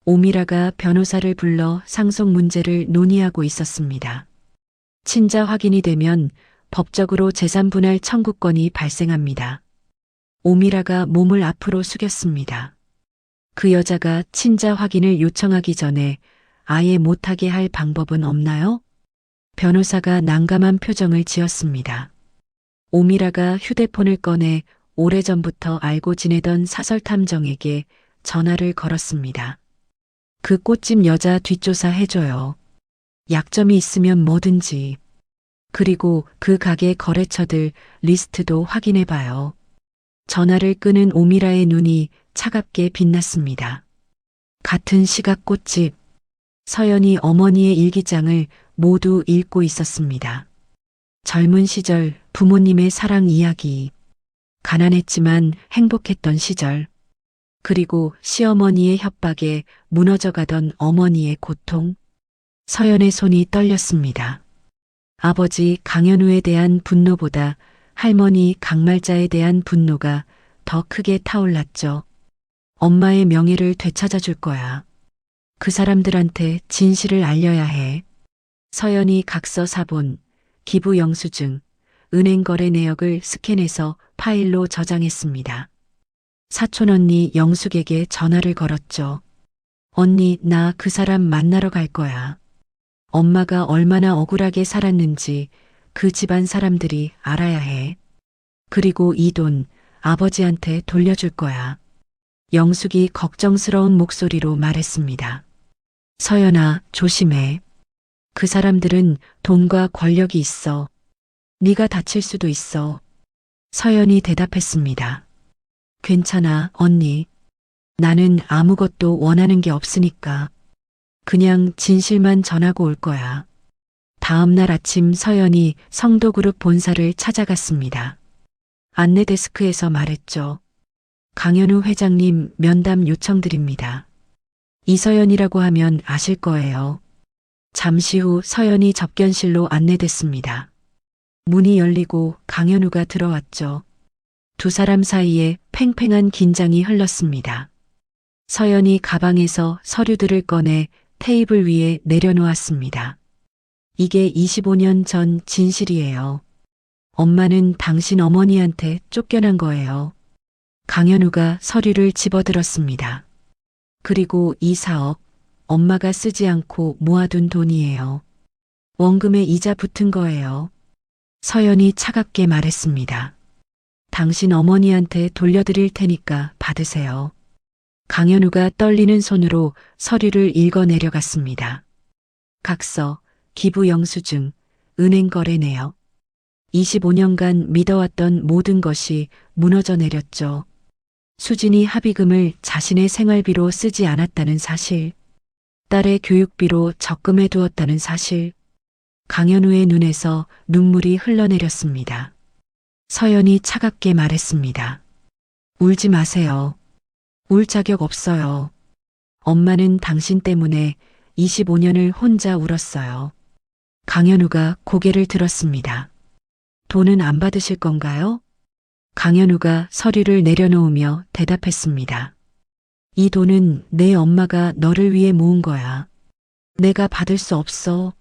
오미라가 변호사를 불러 상속 문제를 논의하고 있었습니다. 친자 확인이 되면 법적으로 재산 분할 청구권이 발생합니다. 오미라가 몸을 앞으로 숙였습니다. 그 여자가 친자 확인을 요청하기 전에 아예 못하게 할 방법은 없나요? 변호사가 난감한 표정을 지었습니다. 오미라가 휴대폰을 꺼내 오래전부터 알고 지내던 사설탐정에게 전화를 걸었습니다. 그 꽃집 여자 뒷조사 해줘요. 약점이 있으면 뭐든지. 그리고 그 가게 거래처들 리스트도 확인해봐요. 전화를 끄는 오미라의 눈이 차갑게 빛났습니다. 같은 시각 꽃집. 서연이 어머니의 일기장을 모두 읽고 있었습니다. 젊은 시절 부모님의 사랑 이야기. 가난했지만 행복했던 시절. 그리고 시어머니의 협박에 무너져가던 어머니의 고통. 서연의 손이 떨렸습니다. 아버지 강현우에 대한 분노보다 할머니 강말자에 대한 분노가 더 크게 타올랐죠. 엄마의 명예를 되찾아줄 거야. 그 사람들한테 진실을 알려야 해. 서연이 각서 사본, 기부 영수증, 은행 거래 내역을 스캔해서 파일로 저장했습니다. 사촌 언니 영숙에게 전화를 걸었죠. 언니, 나 그 사람 만나러 갈 거야. 엄마가 얼마나 억울하게 살았는지 그 집안 사람들이 알아야 해. 그리고 이 돈 아버지한테 돌려줄 거야. 영숙이 걱정스러운 목소리로 말했습니다. 서연아, 조심해. 그 사람들은 돈과 권력이 있어. 네가 다칠 수도 있어. 서연이 대답했습니다. 괜찮아, 언니. 나는 아무것도 원하는 게 없으니까. 그냥 진실만 전하고 올 거야. 다음 날 아침 서연이 성도그룹 본사를 찾아갔습니다. 안내 데스크에서 말했죠. 강현우 회장님 면담 요청드립니다. 이서연이라고 하면 아실 거예요. 잠시 후 서연이 접견실로 안내됐습니다. 문이 열리고 강현우가 들어왔죠. 두 사람 사이에 팽팽한 긴장이 흘렀습니다. 서연이 가방에서 서류들을 꺼내 테이블 위에 내려놓았습니다. 이게 25년 전 진실이에요. 엄마는 당신 어머니한테 쫓겨난 거예요. 강현우가 서류를 집어들었습니다. 그리고 이 4억, 엄마가 쓰지 않고 모아둔 돈이에요. 원금에 이자 붙은 거예요. 서연이 차갑게 말했습니다. 당신 어머니한테 돌려드릴 테니까 받으세요. 강현우가 떨리는 손으로 서류를 읽어 내려갔습니다. 각서, 기부 영수증, 은행 거래 내역. 25년간 믿어왔던 모든 것이 무너져 내렸죠. 수진이 합의금을 자신의 생활비로 쓰지 않았다는 사실, 딸의 교육비로 적금해 두었다는 사실, 강현우의 눈에서 눈물이 흘러내렸습니다. 서연이 차갑게 말했습니다. 울지 마세요. 울 자격 없어요. 엄마는 당신 때문에 25년을 혼자 울었어요. 강현우가 고개를 들었습니다. 돈은 안 받으실 건가요? 강현우가 서류를 내려놓으며 대답했습니다. 이 돈은 내 엄마가 너를 위해 모은 거야. 내가 받을 수 없어.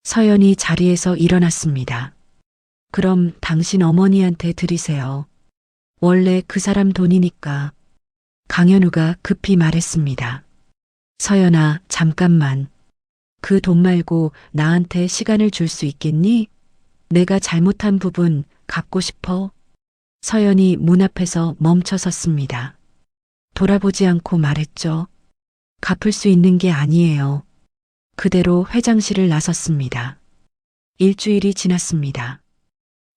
서연이 자리에서 일어났습니다. 그럼 당신 어머니한테 드리세요. 원래 그 사람 돈이니까. 강현우가 급히 말했습니다. 서연아, 잠깐만. 그 돈 말고 나한테 시간을 줄 수 있겠니? 내가 잘못한 부분 갚고 싶어. 서연이 문 앞에서 멈춰 섰습니다. 돌아보지 않고 말했죠. 갚을 수 있는 게 아니에요. 그대로 회장실을 나섰습니다. 일주일이 지났습니다.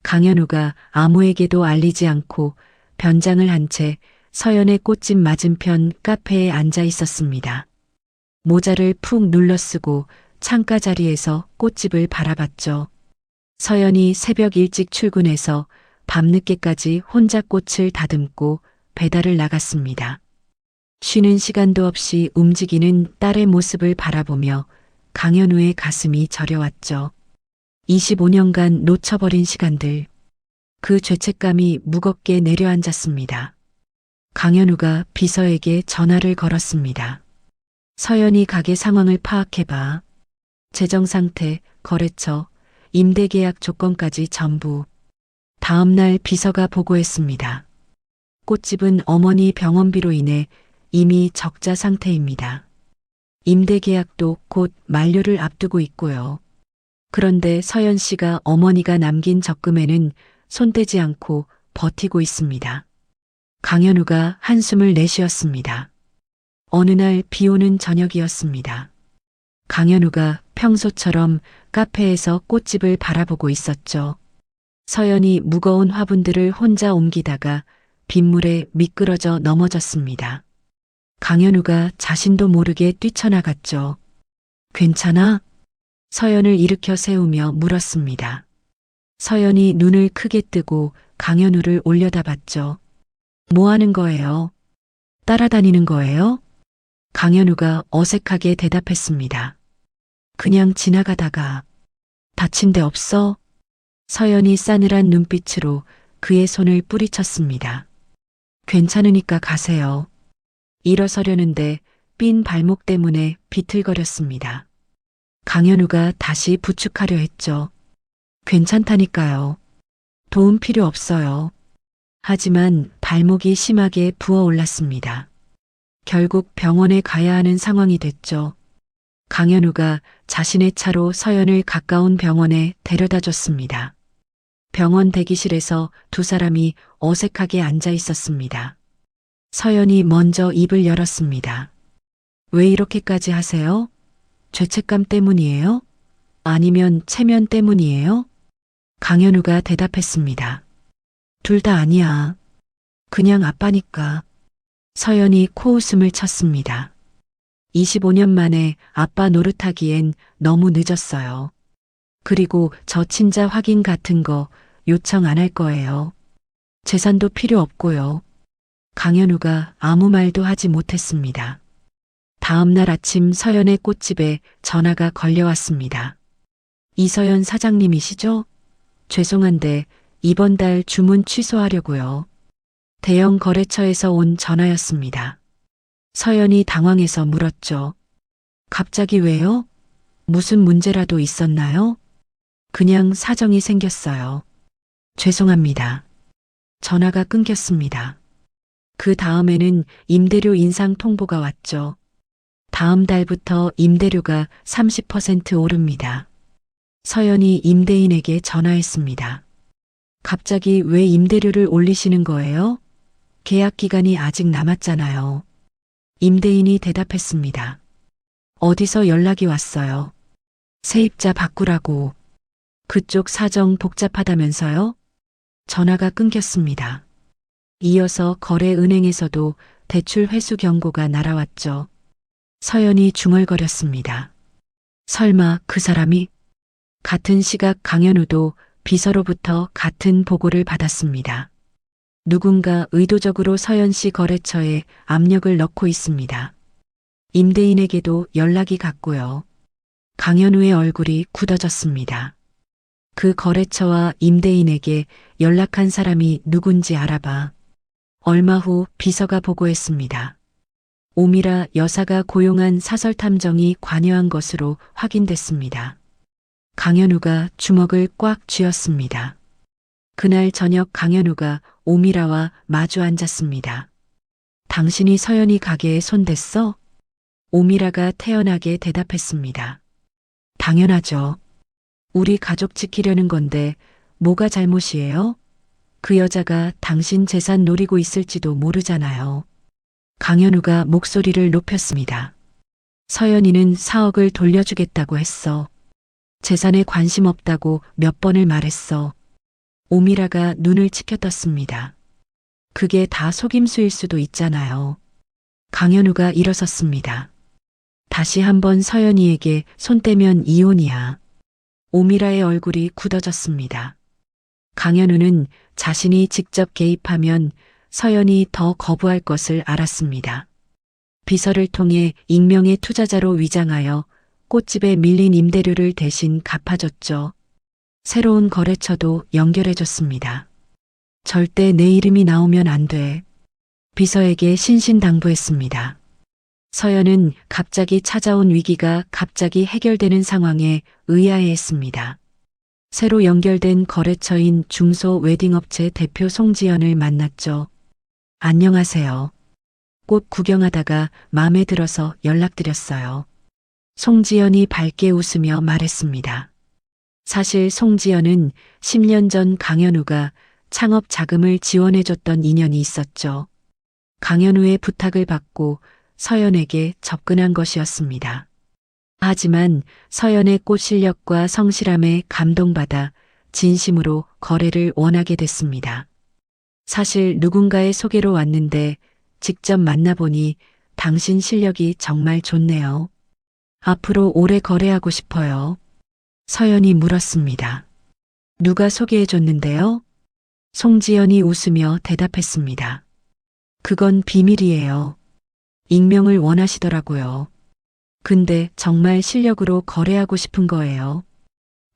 강현우가 아무에게도 알리지 않고 변장을 한 채 서연의 꽃집 맞은편 카페에 앉아 있었습니다. 모자를 푹 눌러 쓰고 창가 자리에서 꽃집을 바라봤죠. 서연이 새벽 일찍 출근해서 밤늦게까지 혼자 꽃을 다듬고 배달을 나갔습니다. 쉬는 시간도 없이 움직이는 딸의 모습을 바라보며 강현우의 가슴이 저려왔죠. 25년간 놓쳐버린 시간들. 그 죄책감이 무겁게 내려앉았습니다. 강현우가 비서에게 전화를 걸었습니다. 서연이 가게 상황을 파악해봐. 재정 상태, 거래처, 임대계약 조건까지 전부. 다음 날 비서가 보고했습니다. 꽃집은 어머니 병원비로 인해 이미 적자 상태입니다. 임대계약도 곧 만료를 앞두고 있고요. 그런데 서연 씨가 어머니가 남긴 적금에는 손대지 않고 버티고 있습니다. 강현우가 한숨을 내쉬었습니다. 어느 날 비 오는 저녁이었습니다. 강현우가 평소처럼 카페에서 꽃집을 바라보고 있었죠. 서연이 무거운 화분들을 혼자 옮기다가 빗물에 미끄러져 넘어졌습니다. 강현우가 자신도 모르게 뛰쳐나갔죠. 괜찮아? 서연을 일으켜 세우며 물었습니다. 서연이 눈을 크게 뜨고 강현우를 올려다봤죠. 뭐 하는 거예요? 따라다니는 거예요? 강현우가 어색하게 대답했습니다. 그냥 지나가다가. 다친 데 없어? 서연이 싸늘한 눈빛으로 그의 손을 뿌리쳤습니다. 괜찮으니까 가세요. 일어서려는데 삔 발목 때문에 비틀거렸습니다. 강현우가 다시 부축하려 했죠. 괜찮다니까요. 도움 필요 없어요. 하지만 발목이 심하게 부어올랐습니다. 결국 병원에 가야 하는 상황이 됐죠. 강현우가 자신의 차로 서연을 가까운 병원에 데려다 줬습니다. 병원 대기실에서 두 사람이 어색하게 앉아 있었습니다. 서연이 먼저 입을 열었습니다. 왜 이렇게까지 하세요? 죄책감 때문이에요? 아니면 체면 때문이에요? 강현우가 대답했습니다. 둘 다 아니야. 그냥 아빠니까. 서연이 코웃음을 쳤습니다. 25년 만에 아빠 노릇하기엔 너무 늦었어요. 그리고 저 친자 확인 같은 거 요청 안 할 거예요. 재산도 필요 없고요. 강현우가 아무 말도 하지 못했습니다. 다음 날 아침 서연의 꽃집에 전화가 걸려왔습니다. 이서연 사장님이시죠? 죄송한데 이번 달 주문 취소하려고요. 대형 거래처에서 온 전화였습니다. 서연이 당황해서 물었죠. 갑자기 왜요? 무슨 문제라도 있었나요? 그냥 사정이 생겼어요. 죄송합니다. 전화가 끊겼습니다. 그 다음에는 임대료 인상 통보가 왔죠. 다음 달부터 임대료가 30% 오릅니다. 서연이 임대인에게 전화했습니다. 갑자기 왜 임대료를 올리시는 거예요? 계약 기간이 아직 남았잖아요. 임대인이 대답했습니다. 어디서 연락이 왔어요? 세입자 바꾸라고. 그쪽 사정 복잡하다면서요? 전화가 끊겼습니다. 이어서 거래은행에서도 대출 회수 경고가 날아왔죠. 서연이 중얼거렸습니다. 설마 그 사람이? 같은 시각 강현우도 비서로부터 같은 보고를 받았습니다. 누군가 의도적으로 서연 씨 거래처에 압력을 넣고 있습니다. 임대인에게도 연락이 갔고요. 강현우의 얼굴이 굳어졌습니다. 그 거래처와 임대인에게 연락한 사람이 누군지 알아봐. 얼마 후 비서가 보고했습니다. 오미라 여사가 고용한 사설탐정이 관여한 것으로 확인됐습니다. 강현우가 주먹을 꽉 쥐었습니다. 그날 저녁 강현우가 오미라와 마주 앉았습니다. 당신이 서연이 가게에 손댔어? 오미라가 태연하게 대답했습니다. 당연하죠. 우리 가족 지키려는 건데 뭐가 잘못이에요? 그 여자가 당신 재산 노리고 있을지도 모르잖아요. 강현우가 목소리를 높였습니다. 서연이는 4억을 돌려주겠다고 했어. 재산에 관심 없다고 몇 번을 말했어. 오미라가 눈을 치켜떴습니다. 그게 다 속임수일 수도 있잖아요. 강현우가 일어섰습니다. 다시 한번 서연이에게 손 떼면 이혼이야. 오미라의 얼굴이 굳어졌습니다. 강현우는 자신이 직접 개입하면 서연이 더 거부할 것을 알았습니다. 비서를 통해 익명의 투자자로 위장하여 꽃집에 밀린 임대료를 대신 갚아줬죠. 새로운 거래처도 연결해줬습니다. 절대 내 이름이 나오면 안 돼. 비서에게 신신당부했습니다. 서연은 갑자기 찾아온 위기가 갑자기 해결되는 상황에 의아해했습니다. 새로 연결된 거래처인 중소웨딩업체 대표 송지연을 만났죠. 안녕하세요. 꽃 구경하다가 마음에 들어서 연락드렸어요. 송지연이 밝게 웃으며 말했습니다. 사실 송지연은 10년 전 강현우가 창업 자금을 지원해줬던 인연이 있었죠. 강현우의 부탁을 받고 서연에게 접근한 것이었습니다. 하지만 서연의 꽃 실력과 성실함에 감동받아 진심으로 거래를 원하게 됐습니다. 사실 누군가의 소개로 왔는데 직접 만나보니 당신 실력이 정말 좋네요. 앞으로 오래 거래하고 싶어요. 서연이 물었습니다. 누가 소개해줬는데요? 송지연이 웃으며 대답했습니다. 그건 비밀이에요. 익명을 원하시더라고요. 근데 정말 실력으로 거래하고 싶은 거예요.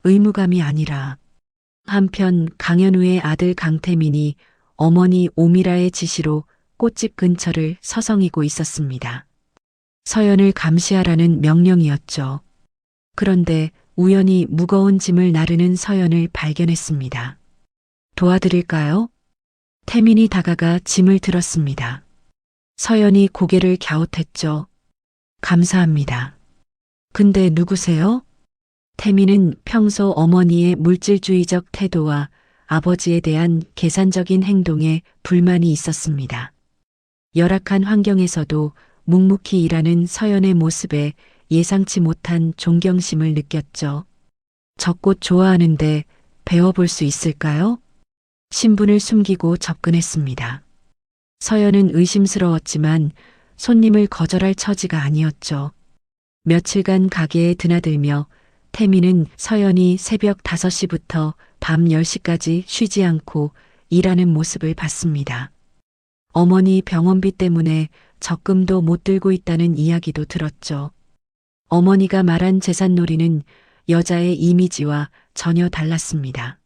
의무감이 아니라. 한편 강현우의 아들 강태민이 어머니 오미라의 지시로 꽃집 근처를 서성이고 있었습니다. 서연을 감시하라는 명령이었죠. 그런데 우연히 무거운 짐을 나르는 서연을 발견했습니다. 도와드릴까요? 태민이 다가가 짐을 들었습니다. 서연이 고개를 갸웃했죠. 감사합니다. 근데 누구세요? 태민은 평소 어머니의 물질주의적 태도와 아버지에 대한 계산적인 행동에 불만이 있었습니다. 열악한 환경에서도 묵묵히 일하는 서연의 모습에 예상치 못한 존경심을 느꼈죠. 저 꽃 좋아하는데 배워볼 수 있을까요? 신분을 숨기고 접근했습니다. 서연은 의심스러웠지만 손님을 거절할 처지가 아니었죠. 며칠간 가게에 드나들며 태민은 서연이 새벽 5시부터 밤 10시까지 쉬지 않고 일하는 모습을 봤습니다. 어머니 병원비 때문에 적금도 못 들고 있다는 이야기도 들었죠. 어머니가 말한 재산놀이는 여자의 이미지와 전혀 달랐습니다.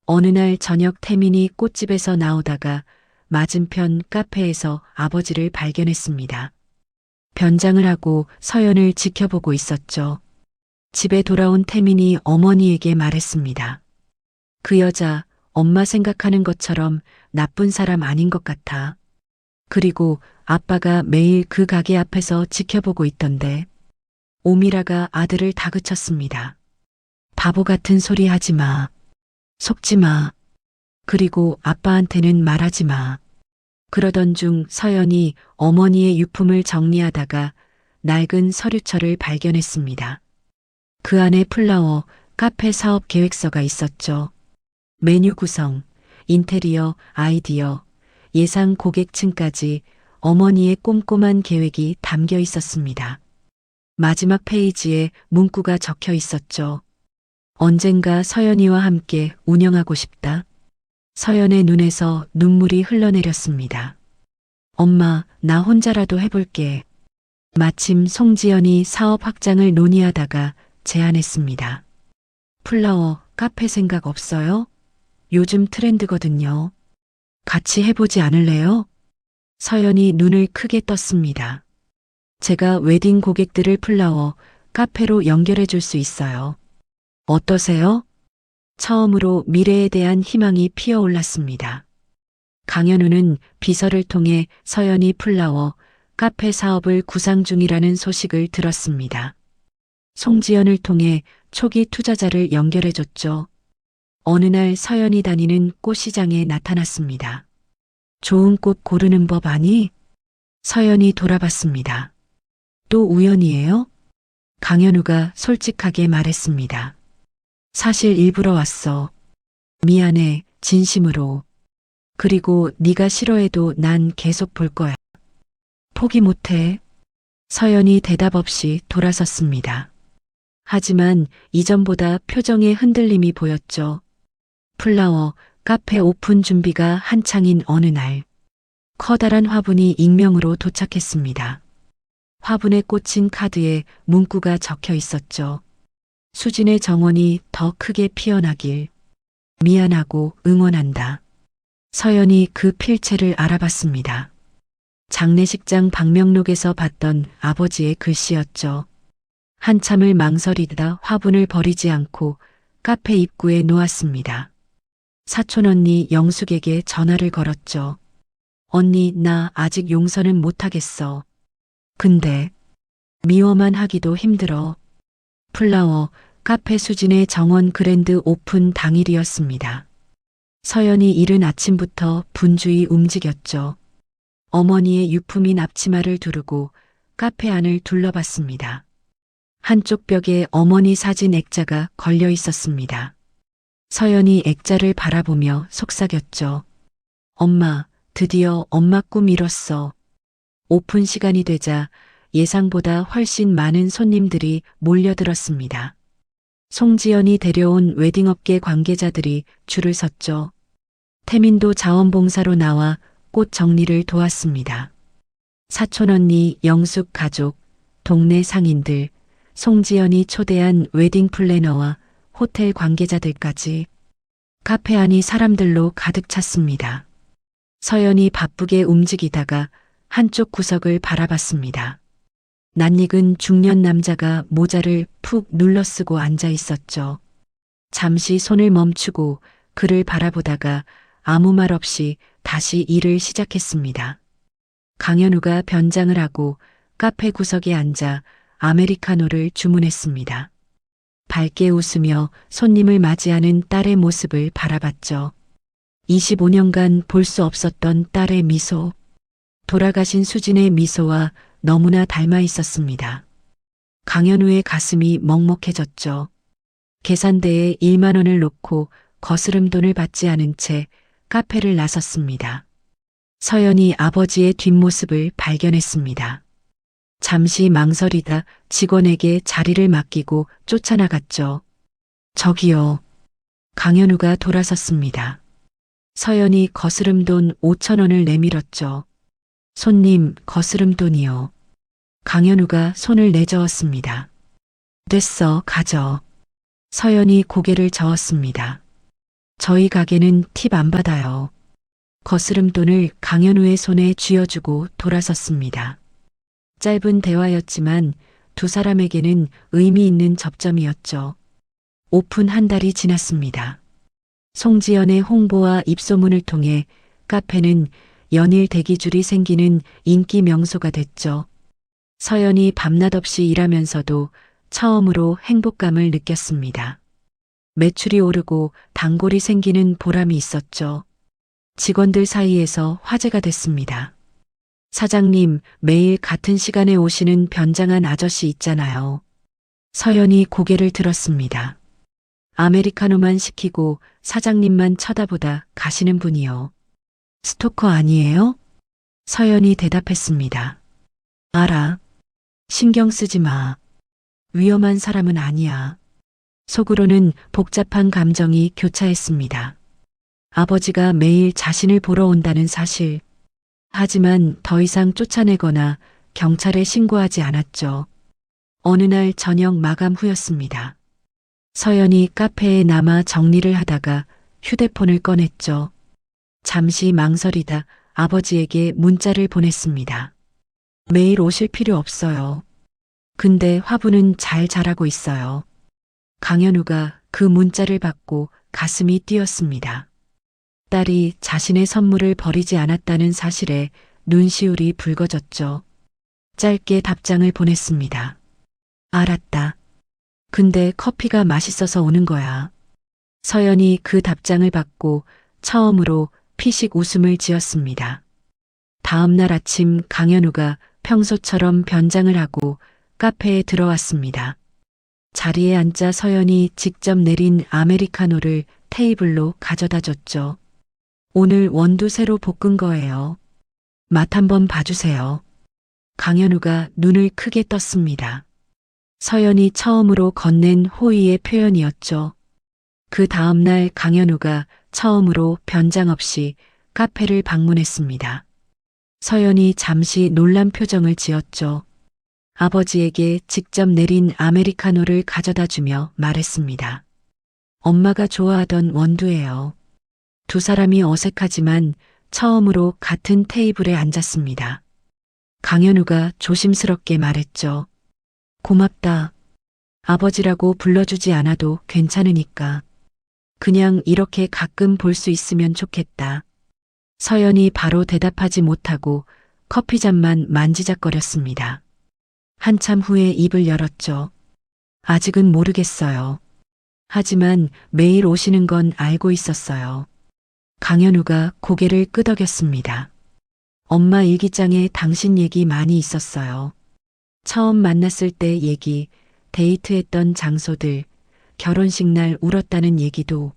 어느 날 저녁 태민이 꽃집에서 나오다가 맞은편 카페에서 아버지를 발견했습니다. 변장을 하고 서연을 지켜보고 있었죠. 집에 돌아온 태민이 어머니에게 말했습니다. 그 여자 엄마 생각하는 것처럼 나쁜 사람 아닌 것 같아. 그리고 아빠가 매일 그 가게 앞에서 지켜보고 있던데. 오미라가 아들을 다그쳤습니다. 바보 같은 소리 하지 마. 속지 마. 그리고 아빠한테는 말하지 마. 그러던 중 서연이 어머니의 유품을 정리하다가 낡은 서류철을 발견했습니다. 그 안에 플라워, 카페 사업 계획서가 있었죠. 메뉴 구성, 인테리어, 아이디어, 예상 고객층까지 어머니의 꼼꼼한 계획이 담겨 있었습니다. 마지막 페이지에 문구가 적혀 있었죠. 언젠가 서연이와 함께 운영하고 싶다. 서연의 눈에서 눈물이 흘러내렸습니다. 엄마, 나 혼자라도 해볼게. 마침 송지연이 사업 확장을 논의하다가 제안했습니다. 플라워, 카페 생각 없어요? 요즘 트렌드거든요. 같이 해보지 않을래요? 서연이 눈을 크게 떴습니다. 제가 웨딩 고객들을 플라워, 카페로 연결해 줄 수 있어요. 어떠세요? 처음으로 미래에 대한 희망이 피어올랐습니다. 강현우는 비서를 통해 서연이 플라워, 카페 사업을 구상 중이라는 소식을 들었습니다. 송지연을 통해 초기 투자자를 연결해줬죠. 어느 날 서연이 다니는 꽃시장에 나타났습니다. 좋은 꽃 고르는 법 아니? 서연이 돌아봤습니다. 또 우연이에요? 강현우가 솔직하게 말했습니다. 사실 일부러 왔어. 미안해, 진심으로. 그리고 네가 싫어해도 난 계속 볼 거야. 포기 못해. 서연이 대답 없이 돌아섰습니다. 하지만 이전보다 표정에 흔들림이 보였죠. 플라워 카페 오픈 준비가 한창인 어느 날, 커다란 화분이 익명으로 도착했습니다. 화분에 꽂힌 카드에 문구가 적혀 있었죠. 수진의 정원이 더 크게 피어나길. 미안하고 응원한다. 서연이 그 필체를 알아봤습니다. 장례식장 방명록에서 봤던 아버지의 글씨였죠. 한참을 망설이다 화분을 버리지 않고 카페 입구에 놓았습니다. 사촌 언니 영숙에게 전화를 걸었죠. 언니, 나 아직 용서는 못하겠어. 근데 미워만 하기도 힘들어. 플라워 카페 수진의 정원 그랜드 오픈 당일이었습니다. 서연이 이른 아침부터 분주히 움직였죠. 어머니의 유품인 앞치마를 두르고 카페 안을 둘러봤습니다. 한쪽 벽에 어머니 사진 액자가 걸려 있었습니다. 서연이 액자를 바라보며 속삭였죠. 엄마, 드디어 엄마 꿈 이뤘어. 오픈 시간이 되자 예상보다 훨씬 많은 손님들이 몰려들었습니다. 송지연이 데려온 웨딩업계 관계자들이 줄을 섰죠. 태민도 자원봉사로 나와 꽃 정리를 도왔습니다. 사촌 언니, 영숙 가족, 동네 상인들, 송지연이 초대한 웨딩 플래너와 호텔 관계자들까지 카페 안이 사람들로 가득 찼습니다. 서연이 바쁘게 움직이다가 한쪽 구석을 바라봤습니다. 낯익은 중년 남자가 모자를 푹 눌러쓰고 앉아 있었죠. 잠시 손을 멈추고 그를 바라보다가 아무 말 없이 다시 일을 시작했습니다. 강현우가 변장을 하고 카페 구석에 앉아 아메리카노를 주문했습니다. 밝게 웃으며 손님을 맞이하는 딸의 모습을 바라봤죠. 25년간 볼 수 없었던 딸의 미소. 돌아가신 수진의 미소와 너무나 닮아 있었습니다. 강현우의 가슴이 먹먹해졌죠. 계산대에 1만 원을 놓고 거스름 돈을 받지 않은 채 카페를 나섰습니다. 서연이 아버지의 뒷모습을 발견했습니다. 잠시 망설이다 직원에게 자리를 맡기고 쫓아나갔죠. 저기요. 강현우가 돌아섰습니다. 서연이 거스름돈 5천 원을 내밀었죠. 손님, 거스름돈이요. 강현우가 손을 내저었습니다. 됐어, 가져. 서연이 고개를 저었습니다. 저희 가게는 팁 안 받아요. 거스름돈을 강현우의 손에 쥐어주고 돌아섰습니다. 짧은 대화였지만 두 사람에게는 의미 있는 접점이었죠. 오픈 한 달이 지났습니다. 송지연의 홍보와 입소문을 통해 카페는 연일 대기줄이 생기는 인기 명소가 됐죠. 서연이 밤낮 없이 일하면서도 처음으로 행복감을 느꼈습니다. 매출이 오르고 단골이 생기는 보람이 있었죠. 직원들 사이에서 화제가 됐습니다. 사장님, 매일 같은 시간에 오시는 변장한 아저씨 있잖아요. 서연이 고개를 들었습니다. 아메리카노만 시키고 사장님만 쳐다보다 가시는 분이요. 스토커 아니에요? 서연이 대답했습니다. 알아. 신경 쓰지 마. 위험한 사람은 아니야. 속으로는 복잡한 감정이 교차했습니다. 아버지가 매일 자신을 보러 온다는 사실. 하지만 더 이상 쫓아내거나 경찰에 신고하지 않았죠. 어느 날 저녁 마감 후였습니다. 서연이 카페에 남아 정리를 하다가 휴대폰을 꺼냈죠. 잠시 망설이다 아버지에게 문자를 보냈습니다. 매일 오실 필요 없어요. 근데 화분은 잘 자라고 있어요. 강현우가 그 문자를 받고 가슴이 뛰었습니다. 딸이 자신의 선물을 버리지 않았다는 사실에 눈시울이 붉어졌죠. 짧게 답장을 보냈습니다. 알았다. 근데 커피가 맛있어서 오는 거야. 서연이 그 답장을 받고 처음으로 피식 웃음을 지었습니다. 다음 날 아침 강현우가 평소처럼 변장을 하고 카페에 들어왔습니다. 자리에 앉자 서연이 직접 내린 아메리카노를 테이블로 가져다 줬죠. 오늘 원두 새로 볶은 거예요. 맛 한번 봐주세요. 강현우가 눈을 크게 떴습니다. 서연이 처음으로 건넨 호의의 표현이었죠. 그 다음날 강현우가 처음으로 변장 없이 카페를 방문했습니다. 서연이 잠시 놀란 표정을 지었죠. 아버지에게 직접 내린 아메리카노를 가져다 주며 말했습니다. 엄마가 좋아하던 원두예요. 두 사람이 어색하지만 처음으로 같은 테이블에 앉았습니다. 강현우가 조심스럽게 말했죠. 고맙다. 아버지라고 불러주지 않아도 괜찮으니까. 그냥 이렇게 가끔 볼 수 있으면 좋겠다. 서연이 바로 대답하지 못하고 커피잔만 만지작거렸습니다. 한참 후에 입을 열었죠. 아직은 모르겠어요. 하지만 매일 오시는 건 알고 있었어요. 강현우가 고개를 끄덕였습니다. 엄마 일기장에 당신 얘기 많이 있었어요. 처음 만났을 때 얘기, 데이트했던 장소들, 결혼식 날 울었다는 얘기도.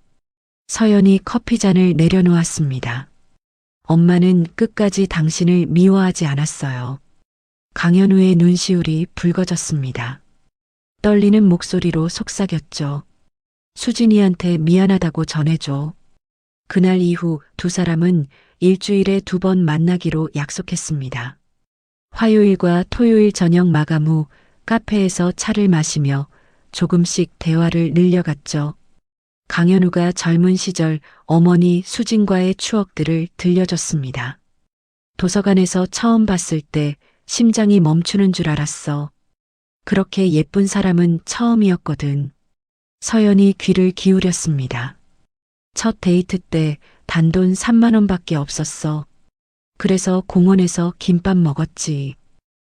서연이 커피잔을 내려놓았습니다. 엄마는 끝까지 당신을 미워하지 않았어요. 강현우의 눈시울이 붉어졌습니다. 떨리는 목소리로 속삭였죠. 수진이한테 미안하다고 전해줘. 그날 이후 두 사람은 일주일에 2번 만나기로 약속했습니다. 화요일과 토요일 저녁 마감 후 카페에서 차를 마시며 조금씩 대화를 늘려갔죠. 강현우가 젊은 시절 어머니 수진과의 추억들을 들려줬습니다. 도서관에서 처음 봤을 때 심장이 멈추는 줄 알았어. 그렇게 예쁜 사람은 처음이었거든. 서연이 귀를 기울였습니다. 첫 데이트 때 단돈 3만 원밖에 없었어. 그래서 공원에서 김밥 먹었지.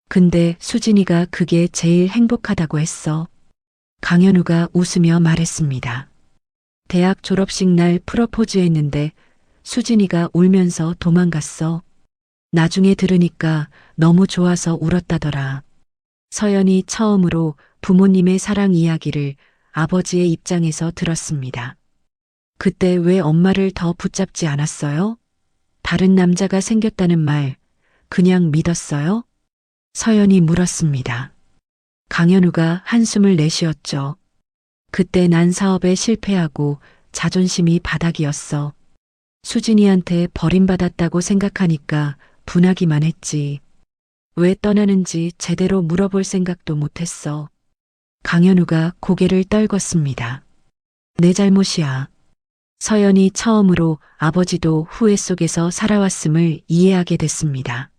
근데 수진이가 그게 제일 행복하다고 했어. 강현우가 웃으며 말했습니다. 대학 졸업식 날 프로포즈했는데 수진이가 울면서 도망갔어. 나중에 들으니까 너무 좋아서 울었다더라. 서연이 처음으로 부모님의 사랑 이야기를 아버지의 입장에서 들었습니다. 그때 왜 엄마를 더 붙잡지 않았어요? 다른 남자가 생겼다는 말 그냥 믿었어요? 서연이 물었습니다. 강현우가 한숨을 내쉬었죠. 그때 난 사업에 실패하고 자존심이 바닥이었어. 수진이한테 버림받았다고 생각하니까 분하기만 했지. 왜 떠나는지 제대로 물어볼 생각도 못했어. 강현우가 고개를 떨궜습니다. 내 잘못이야. 서연이 처음으로 아버지도 후회 속에서 살아왔음을 이해하게 됐습니다.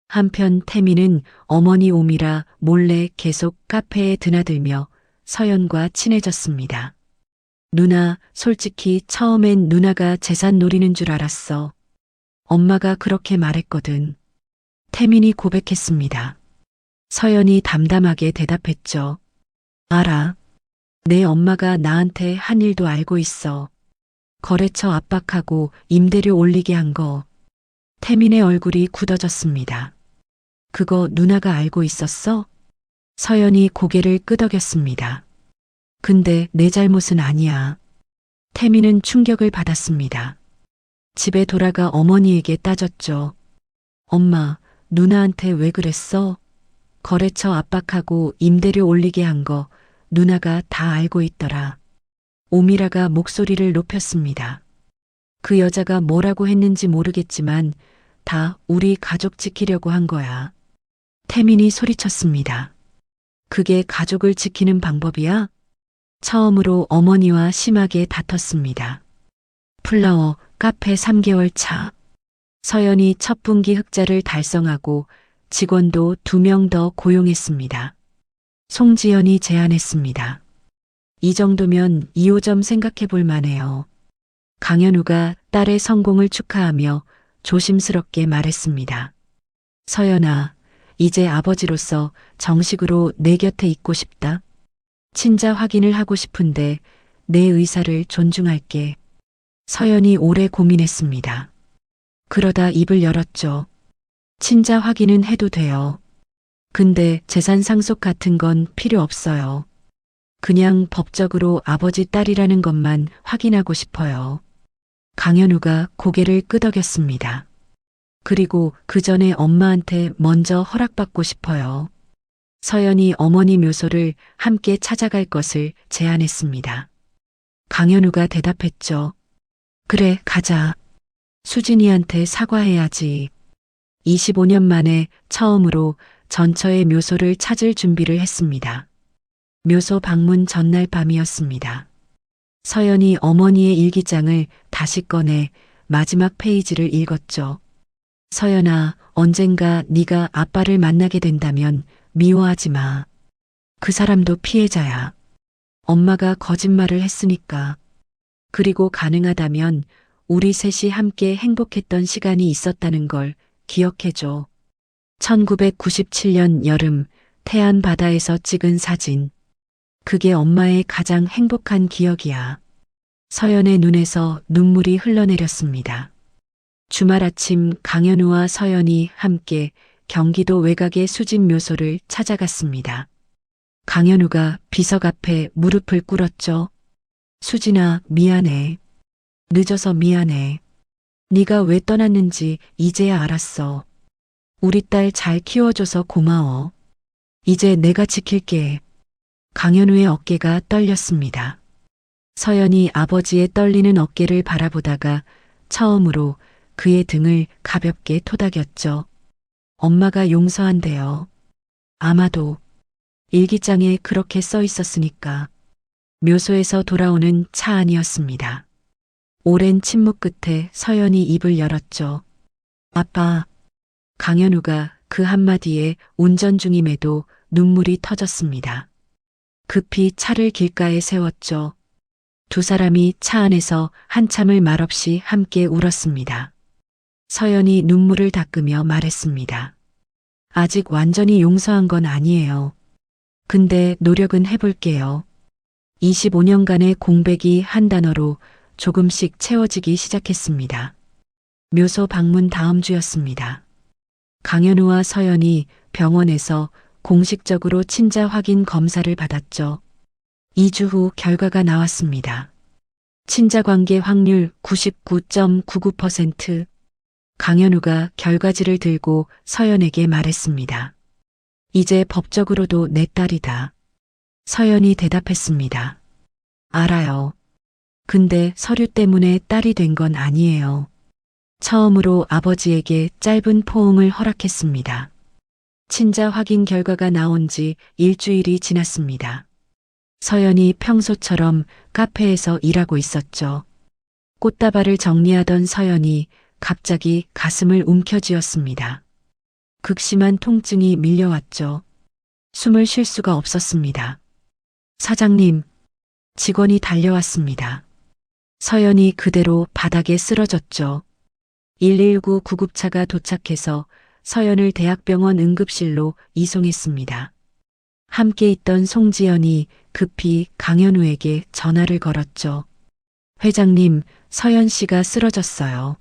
한편 태미는 어머니 옴이라 몰래 계속 카페에 드나들며 서연과 친해졌습니다. 누나, 솔직히 처음엔 누나가 재산 노리는 줄 알았어. 엄마가 그렇게 말했거든. 태민이 고백했습니다. 서연이 담담하게 대답했죠. 알아. 내 엄마가 나한테 한 일도 알고 있어. 거래처 압박하고 임대료 올리게 한 거. 태민의 얼굴이 굳어졌습니다. 그거 누나가 알고 있었어? 서연이 고개를 끄덕였습니다. 근데 내 잘못은 아니야. 태민은 충격을 받았습니다. 집에 돌아가 어머니에게 따졌죠. 엄마, 누나한테 왜 그랬어? 거래처 압박하고 임대료 올리게 한 거 누나가 다 알고 있더라. 오미라가 목소리를 높였습니다. 그 여자가 뭐라고 했는지 모르겠지만 다 우리 가족 지키려고 한 거야. 태민이 소리쳤습니다. 그게 가족을 지키는 방법이야? 처음으로 어머니와 심하게 다퉜습니다. 플라워 카페 3개월 차. 서연이 첫 분기 흑자를 달성하고 직원도 2명 더 고용했습니다. 송지연이 제안했습니다. 이 정도면 2호점 생각해 볼 만해요. 강현우가 딸의 성공을 축하하며 조심스럽게 말했습니다. 서연아, 이제 아버지로서 정식으로 내 곁에 있고 싶다. 친자 확인을 하고 싶은데 내 의사를 존중할게. 서연이 오래 고민했습니다. 그러다 입을 열었죠. 친자 확인은 해도 돼요. 근데 재산 상속 같은 건 필요 없어요. 그냥 법적으로 아버지 딸이라는 것만 확인하고 싶어요. 강현우가 고개를 끄덕였습니다. 그리고 그 전에 엄마한테 먼저 허락받고 싶어요. 서연이 어머니 묘소를 함께 찾아갈 것을 제안했습니다. 강현우가 대답했죠. 그래, 가자. 수진이한테 사과해야지. 25년 만에 처음으로 전처의 묘소를 찾을 준비를 했습니다. 묘소 방문 전날 밤이었습니다. 서연이 어머니의 일기장을 다시 꺼내 마지막 페이지를 읽었죠. 서연아, 언젠가 네가 아빠를 만나게 된다면 미워하지 마. 그 사람도 피해자야. 엄마가 거짓말을 했으니까. 그리고 가능하다면 우리 셋이 함께 행복했던 시간이 있었다는 걸 기억해줘. 1997년 여름 태안 바다에서 찍은 사진. 그게 엄마의 가장 행복한 기억이야. 서연의 눈에서 눈물이 흘러내렸습니다. 주말 아침 강현우와 서연이 함께 경기도 외곽의 수진 묘소를 찾아갔습니다. 강현우가 비석 앞에 무릎을 꿇었죠. 수진아, 미안해. 늦어서 미안해. 네가 왜 떠났는지 이제야 알았어. 우리 딸 잘 키워줘서 고마워. 이제 내가 지킬게. 강현우의 어깨가 떨렸습니다. 서연이 아버지의 떨리는 어깨를 바라보다가 처음으로 그의 등을 가볍게 토닥였죠. 엄마가 용서한대요. 아마도 일기장에 그렇게 써 있었으니까. 묘소에서 돌아오는 차 안이었습니다. 오랜 침묵 끝에 서연이 입을 열었죠. 아빠. 강현우가 그 한마디에 운전 중임에도 눈물이 터졌습니다. 급히 차를 길가에 세웠죠. 두 사람이 차 안에서 한참을 말없이 함께 울었습니다. 서연이 눈물을 닦으며 말했습니다. 아직 완전히 용서한 건 아니에요. 근데 노력은 해볼게요. 25년간의 공백이 한 단어로 조금씩 채워지기 시작했습니다. 묘소 방문 다음 주였습니다. 강현우와 서연이 병원에서 공식적으로 친자 확인 검사를 받았죠. 2주 후 결과가 나왔습니다. 친자 관계 확률 99.99%. 강현우가 결과지를 들고 서연에게 말했습니다. 이제 법적으로도 내 딸이다. 서연이 대답했습니다. 알아요. 근데 서류 때문에 딸이 된 건 아니에요. 처음으로 아버지에게 짧은 포옹을 허락했습니다. 친자 확인 결과가 나온 지 일주일이 지났습니다. 서연이 평소처럼 카페에서 일하고 있었죠. 꽃다발을 정리하던 서연이 갑자기 가슴을 움켜쥐었습니다. 극심한 통증이 밀려왔죠. 숨을 쉴 수가 없었습니다. 사장님, 직원이 달려왔습니다. 서연이 그대로 바닥에 쓰러졌죠. 119 구급차가 도착해서 서연을 대학병원 응급실로 이송했습니다. 함께 있던 송지연이 급히 강현우에게 전화를 걸었죠. 회장님, 서연 씨가 쓰러졌어요.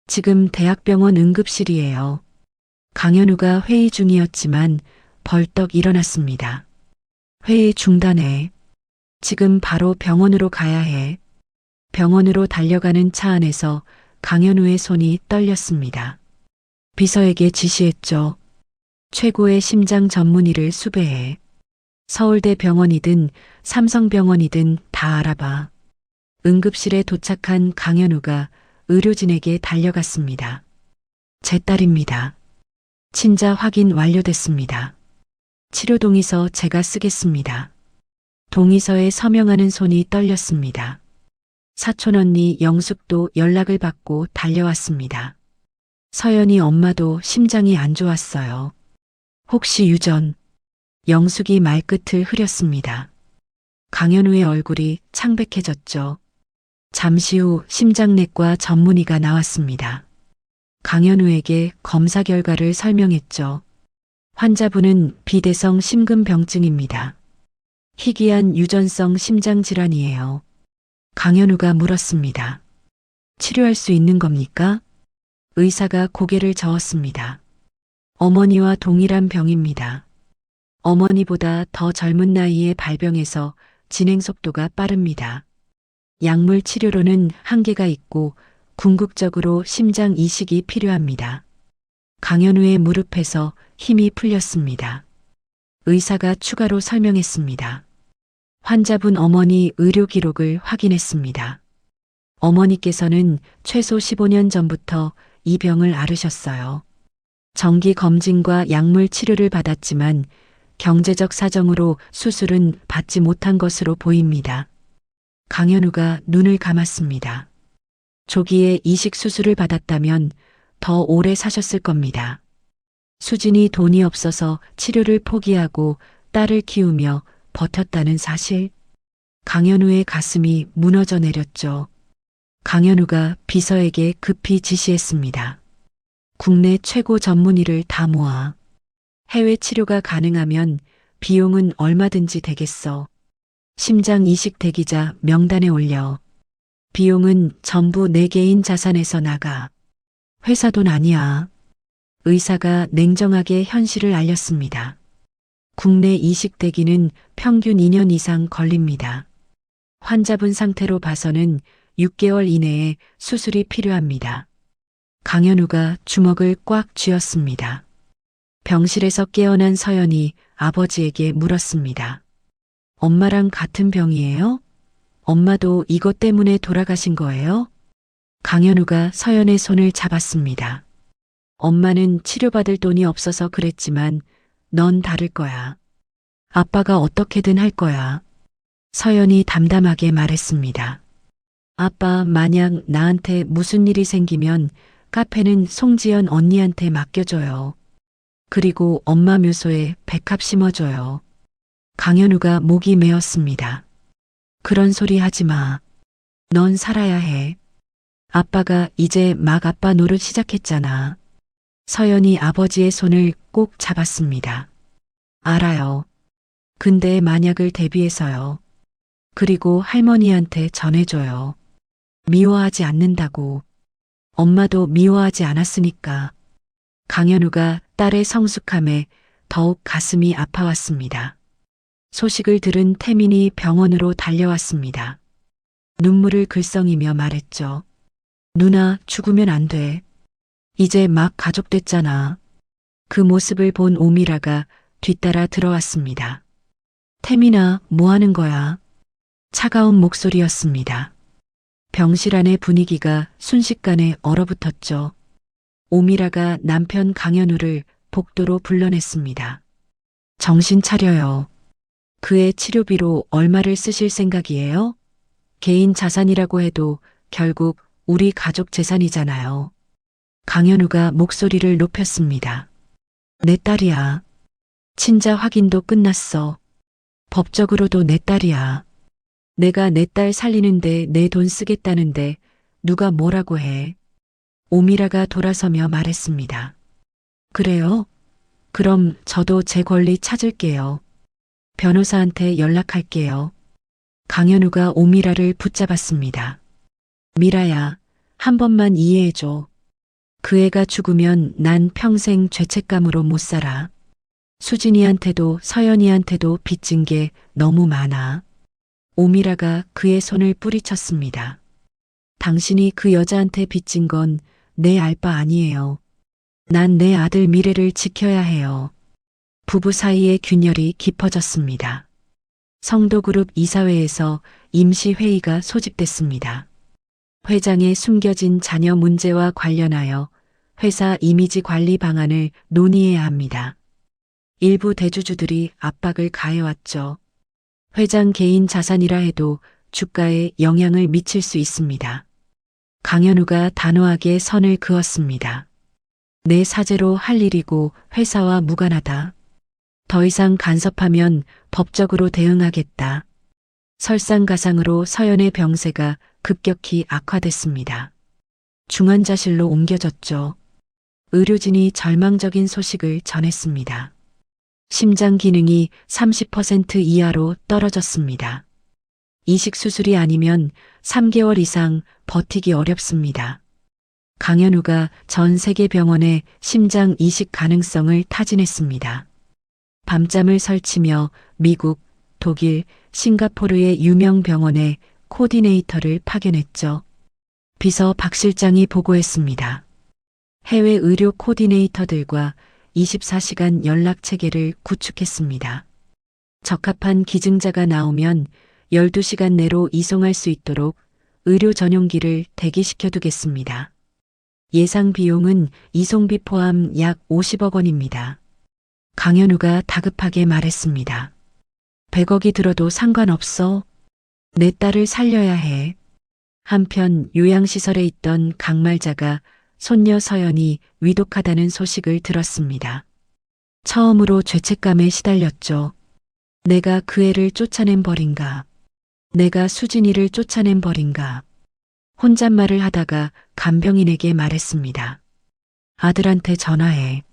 지금 대학병원 응급실이에요. 강현우가 회의 중이었지만 벌떡 일어났습니다. 회의 중단해. 지금 바로 병원으로 가야 해. 병원으로 달려가는 차 안에서 강현우의 손이 떨렸습니다. 비서에게 지시했죠. 최고의 심장 전문의를 수배해. 서울대 병원이든 삼성병원이든 다 알아봐. 응급실에 도착한 강현우가 의료진에게 달려갔습니다. 제 딸입니다. 친자 확인 완료됐습니다. 치료 동의서 제가 쓰겠습니다. 동의서에 서명하는 손이 떨렸습니다. 사촌 언니 영숙도 연락을 받고 달려왔습니다. 서연이 엄마도 심장이 안 좋았어요. 혹시 유전? 영숙이 말끝을 흐렸습니다. 강현우의 얼굴이 창백해졌죠. 잠시 후 심장내과 전문의가 나왔습니다. 강현우에게 검사 결과를 설명했죠. 환자분은 비대성 심근병증입니다. 희귀한 유전성 심장질환이에요. 강현우가 물었습니다. 치료할 수 있는 겁니까? 의사가 고개를 저었습니다. 어머니와 동일한 병입니다. 어머니보다 더 젊은 나이에 발병해서 진행 속도가 빠릅니다. 약물 치료로는 한계가 있고 궁극적으로 심장 이식이 필요합니다. 강현우의 무릎에서 힘이 풀렸습니다. 의사가 추가로 설명했습니다. 환자분 어머니 의료 기록을 확인했습니다. 어머니께서는 최소 15년 전부터 이 병을 앓으셨어요. 정기 검진과 약물 치료를 받았지만 경제적 사정으로 수술은 받지 못한 것으로 보입니다. 강현우가 눈을 감았습니다. 조기에 이식 수술을 받았다면 더 오래 사셨을 겁니다. 수진이 돈이 없어서 치료를 포기하고 딸을 키우며 버텼다는 사실. 강현우의 가슴이 무너져 내렸죠. 강현우가 비서에게 급히 지시했습니다. 국내 최고 전문의를 다 모아. 해외 치료가 가능하면 비용은 얼마든지 되겠어. 심장 이식 대기자 명단에 올려. 비용은 전부 내 개인 자산에서 나가. 회사 돈 아니야. 의사가 냉정하게 현실을 알렸습니다. 국내 이식 대기는 평균 2년 이상 걸립니다. 환자분 상태로 봐서는 6개월 이내에 수술이 필요합니다. 강현우가 주먹을 꽉 쥐었습니다. 병실에서 깨어난 서연이 아버지에게 물었습니다. 엄마랑 같은 병이에요? 엄마도 이것 때문에 돌아가신 거예요? 강현우가 서연의 손을 잡았습니다. 엄마는 치료받을 돈이 없어서 그랬지만 넌 다를 거야. 아빠가 어떻게든 할 거야. 서연이 담담하게 말했습니다. 아빠, 만약 나한테 무슨 일이 생기면 카페는 송지연 언니한테 맡겨줘요. 그리고 엄마 묘소에 백합 심어줘요. 강현우가 목이 메었습니다. 그런 소리 하지 마. 넌 살아야 해. 아빠가 이제 막 아빠 노릇 시작했잖아. 서연이 아버지의 손을 꼭 잡았습니다. 알아요. 근데 만약을 대비해서요. 그리고 할머니한테 전해줘요. 미워하지 않는다고. 엄마도 미워하지 않았으니까. 강현우가 딸의 성숙함에 더욱 가슴이 아파왔습니다. 소식을 들은 태민이 병원으로 달려왔습니다. 눈물을 글썽이며 말했죠. 누나, 죽으면 안 돼. 이제 막 가족 됐잖아. 그 모습을 본 오미라가 뒤따라 들어왔습니다. 태민아, 뭐 하는 거야? 차가운 목소리였습니다. 병실 안의 분위기가 순식간에 얼어붙었죠. 오미라가 남편 강현우를 복도로 불러냈습니다. 정신 차려요. 그의 치료비로 얼마를 쓰실 생각이에요? 개인 자산이라고 해도 결국 우리 가족 재산이잖아요. 강현우가 목소리를 높였습니다. 내 딸이야. 친자 확인도 끝났어. 법적으로도 내 딸이야. 내가 내 딸 살리는데 내 돈 쓰겠다는데 누가 뭐라고 해. 오미라가 돌아서며 말했습니다. 그래요? 그럼 저도 제 권리 찾을게요. 변호사한테 연락할게요. 강현우가 오미라를 붙잡았습니다. 미라야, 한 번만 이해해줘. 그 애가 죽으면 난 평생 죄책감으로 못 살아. 수진이한테도 서연이한테도 빚진 게 너무 많아. 오미라가 그의 손을 뿌리쳤습니다. 당신이 그 여자한테 빚진 건 내 알 바 아니에요. 난 내 아들 미래를 지켜야 해요. 부부 사이의 균열이 깊어졌습니다. 성도그룹 이사회에서 임시회의가 소집됐습니다. 회장의 숨겨진 자녀 문제와 관련하여 회사 이미지 관리 방안을 논의해야 합니다. 일부 대주주들이 압박을 가해왔죠. 회장 개인 자산이라 해도 주가에 영향을 미칠 수 있습니다. 강현우가 단호하게 선을 그었습니다. 내 사재로 할 일이고 회사와 무관하다. 더 이상 간섭하면 법적으로 대응하겠다. 설상가상으로 서연의 병세가 급격히 악화됐습니다. 중환자실로 옮겨졌죠. 의료진이 절망적인 소식을 전했습니다. 심장 기능이 30% 이하로 떨어졌습니다. 이식 수술이 아니면 3개월 이상 버티기 어렵습니다. 강현우가 전 세계 병원에 심장 이식 가능성을 타진했습니다. 밤잠을 설치며 미국, 독일, 싱가포르의 유명 병원에 코디네이터를 파견했죠. 비서 박 실장이 보고했습니다. 해외 의료 코디네이터들과 24시간 연락 체계를 구축했습니다. 적합한 기증자가 나오면 12시간 내로 이송할 수 있도록 의료 전용기를 대기시켜 두겠습니다. 예상 비용은 이송비 포함 약 50억 원입니다. 강현우가 다급하게 말했습니다. 100억이 들어도 상관없어. 내 딸을 살려야 해. 한편 요양시설에 있던 강말자가 손녀 서연이 위독하다는 소식을 들었습니다. 처음으로 죄책감에 시달렸죠. 내가 그 애를 쫓아낸 벌인가. 내가 수진이를 쫓아낸 벌인가. 혼잣말을 하다가 간병인에게 말했습니다. 아들한테 전화해.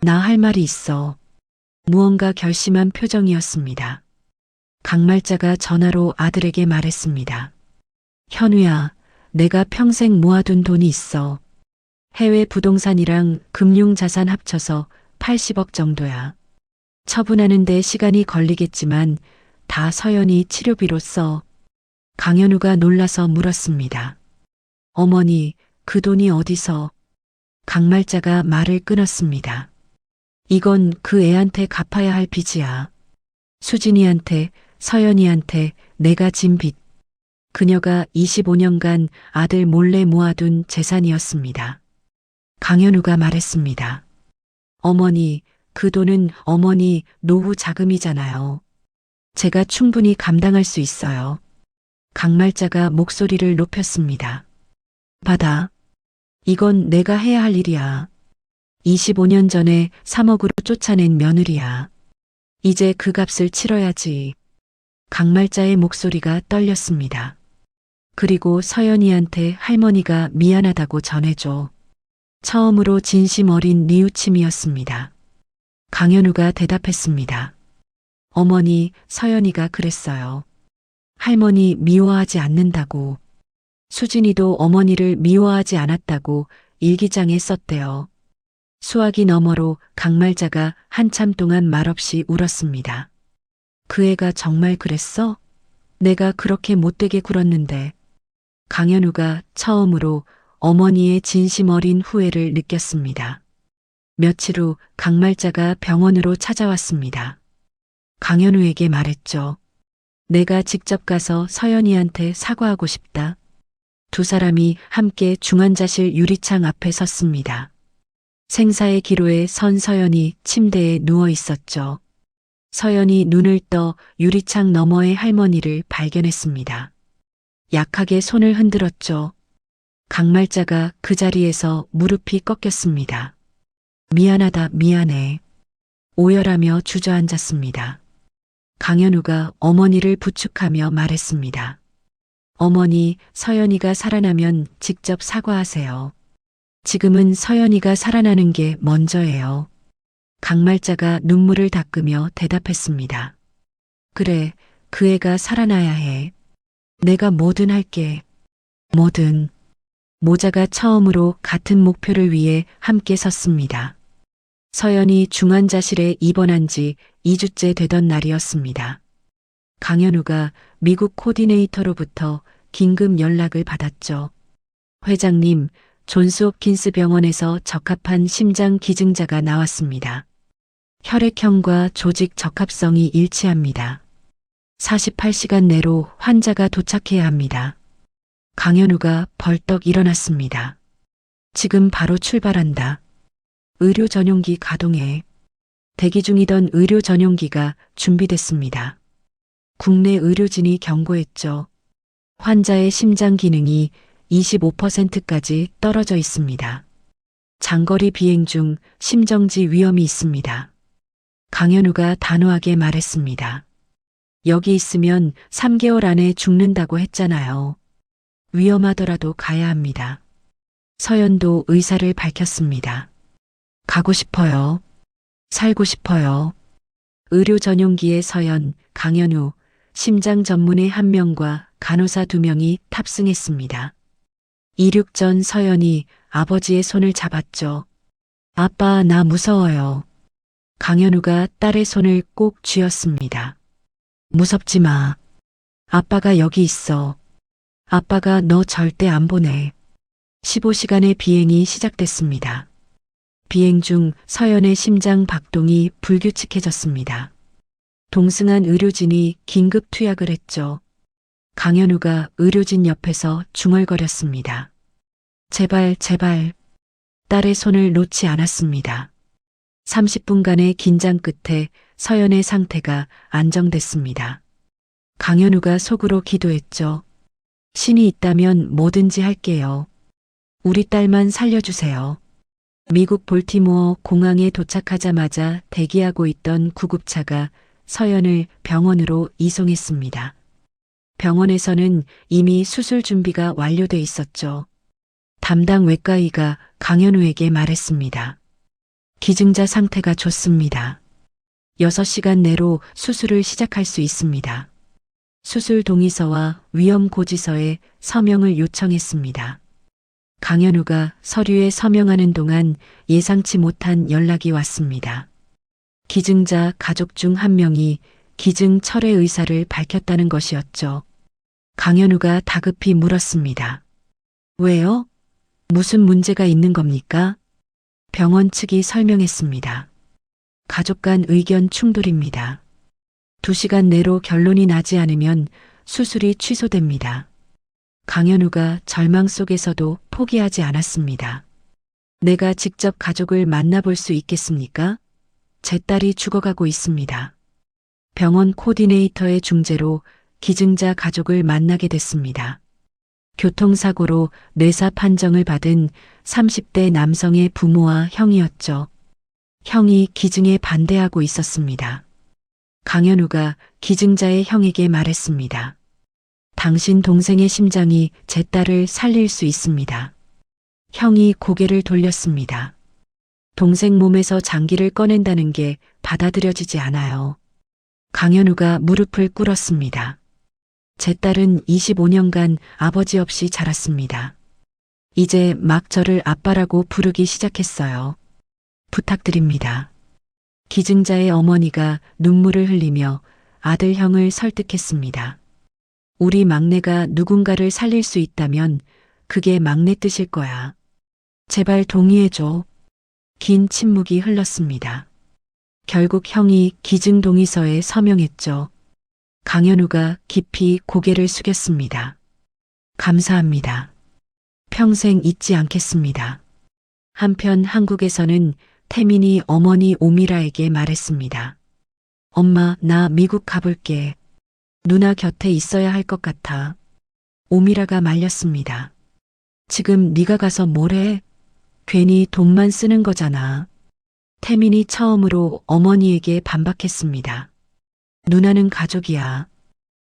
나 할 말이 있어. 무언가 결심한 표정이었습니다. 강말자가 전화로 아들에게 말했습니다. 현우야, 내가 평생 모아둔 돈이 있어. 해외 부동산이랑 금융자산 합쳐서 80억 정도야. 처분하는 데 시간이 걸리겠지만 다 서연이 치료비로 써. 강현우가 놀라서 물었습니다. 어머니, 그 돈이 어디서? 강말자가 말을 끊었습니다. 이건 그 애한테 갚아야 할 빚이야. 수진이한테, 서연이한테 내가 진 빚. 그녀가 25년간 아들 몰래 모아둔 재산이었습니다. 강현우가 말했습니다. 어머니, 그 돈은 어머니 노후 자금이잖아요. 제가 충분히 감당할 수 있어요. 강말자가 목소리를 높였습니다. 받아. 이건 내가 해야 할 일이야. 25년 전에 3억으로 쫓아낸 며느리야. 이제 그 값을 치러야지. 강말자의 목소리가 떨렸습니다. 그리고 서연이한테 할머니가 미안하다고 전해줘. 처음으로 진심 어린 뉘우침이었습니다. 강현우가 대답했습니다. 어머니, 서연이가 그랬어요. 할머니 미워하지 않는다고. 수진이도 어머니를 미워하지 않았다고 일기장에 썼대요. 수화기 너머로 강말자가 한참 동안 말없이 울었습니다. 그 애가 정말 그랬어? 내가 그렇게 못되게 굴었는데. 강현우가 처음으로 어머니의 진심 어린 후회를 느꼈습니다. 며칠 후 강말자가 병원으로 찾아왔습니다. 강현우에게 말했죠. 내가 직접 가서 서연이한테 사과하고 싶다. 두 사람이 함께 중환자실 유리창 앞에 섰습니다. 생사의 기로에 선 서연이 침대에 누워 있었죠. 서연이 눈을 떠 유리창 너머의 할머니를 발견했습니다. 약하게 손을 흔들었죠. 강말자가 그 자리에서 무릎이 꺾였습니다. 미안하다, 미안해. 오열하며 주저앉았습니다. 강현우가 어머니를 부축하며 말했습니다. 어머니, 서연이가 살아나면 직접 사과하세요. 지금은 서연이가 살아나는 게 먼저예요. 강말자가 눈물을 닦으며 대답했습니다. 그래, 그 애가 살아나야 해. 내가 뭐든 할게. 뭐든. 모자가 처음으로 같은 목표를 위해 함께 섰습니다. 서연이 중환자실에 입원한 지 2주째 되던 날이었습니다. 강현우가 미국 코디네이터로부터 긴급 연락을 받았죠. 회장님, 존스홉킨스 병원에서 적합한 심장 기증자가 나왔습니다. 혈액형과 조직 적합성이 일치합니다. 48시간 내로 환자가 도착해야 합니다. 강현우가 벌떡 일어났습니다. 지금 바로 출발한다. 의료 전용기 가동해. 대기 중이던 의료 전용기가 준비됐습니다. 국내 의료진이 경고했죠. 환자의 심장 기능이 25%까지 떨어져 있습니다. 장거리 비행 중 심정지 위험이 있습니다. 강현우가 단호하게 말했습니다. 여기 있으면 3개월 안에 죽는다고 했잖아요. 위험하더라도 가야 합니다. 서연도 의사를 밝혔습니다. 가고 싶어요. 살고 싶어요. 의료 전용기의 서연, 강현우, 심장 전문의 1명과 간호사 2명이 탑승했습니다. 이륙 전 서연이 아버지의 손을 잡았죠. 아빠, 나 무서워요. 강현우가 딸의 손을 꼭 쥐었습니다. 무섭지 마. 아빠가 여기 있어. 아빠가 너 절대 안 보내. 15시간의 비행이 시작됐습니다. 비행 중 서연의 심장 박동이 불규칙해졌습니다. 동승한 의료진이 긴급 투약을 했죠. 강현우가 의료진 옆에서 중얼거렸습니다. 제발, 제발. 딸의 손을 놓지 않았습니다. 30분간의 긴장 끝에 서연의 상태가 안정됐습니다. 강현우가 속으로 기도했죠. 신이 있다면 뭐든지 할게요. 우리 딸만 살려주세요. 미국 볼티모어 공항에 도착하자마자 대기하고 있던 구급차가 서연을 병원으로 이송했습니다. 병원에서는 이미 수술 준비가 완료돼 있었죠. 담당 외과의가 강현우에게 말했습니다. 기증자 상태가 좋습니다. 6시간 내로 수술을 시작할 수 있습니다. 수술 동의서와 위험 고지서에 서명을 요청했습니다. 강현우가 서류에 서명하는 동안 예상치 못한 연락이 왔습니다. 기증자 가족 중 1명이 기증 철회 의사를 밝혔다는 것이었죠. 강현우가 다급히 물었습니다. 왜요? 무슨 문제가 있는 겁니까? 병원 측이 설명했습니다. 가족 간 의견 충돌입니다. 2시간 내로 결론이 나지 않으면 수술이 취소됩니다. 강현우가 절망 속에서도 포기하지 않았습니다. 내가 직접 가족을 만나볼 수 있겠습니까? 제 딸이 죽어가고 있습니다. 병원 코디네이터의 중재로 기증자 가족을 만나게 됐습니다. 교통사고로 뇌사 판정을 받은 30대 남성의 부모와 형이었죠. 형이 기증에 반대하고 있었습니다. 강현우가 기증자의 형에게 말했습니다. 당신 동생의 심장이 제 딸을 살릴 수 있습니다. 형이 고개를 돌렸습니다. 동생 몸에서 장기를 꺼낸다는 게 받아들여지지 않아요. 강현우가 무릎을 꿇었습니다. 제 딸은 25년간 아버지 없이 자랐습니다. 이제 막 저를 아빠라고 부르기 시작했어요. 부탁드립니다. 기증자의 어머니가 눈물을 흘리며 아들 형을 설득했습니다. 우리 막내가 누군가를 살릴 수 있다면 그게 막내 뜻일 거야. 제발 동의해줘. 긴 침묵이 흘렀습니다. 결국 형이 기증 동의서에 서명했죠. 강현우가 깊이 고개를 숙였습니다. 감사합니다. 평생 잊지 않겠습니다. 한편 한국에서는 태민이 어머니 오미라에게 말했습니다. 엄마, 나 미국 가볼게. 누나 곁에 있어야 할 것 같아. 오미라가 말렸습니다. 지금 네가 가서 뭘 해? 괜히 돈만 쓰는 거잖아. 태민이 처음으로 어머니에게 반박했습니다. 누나는 가족이야.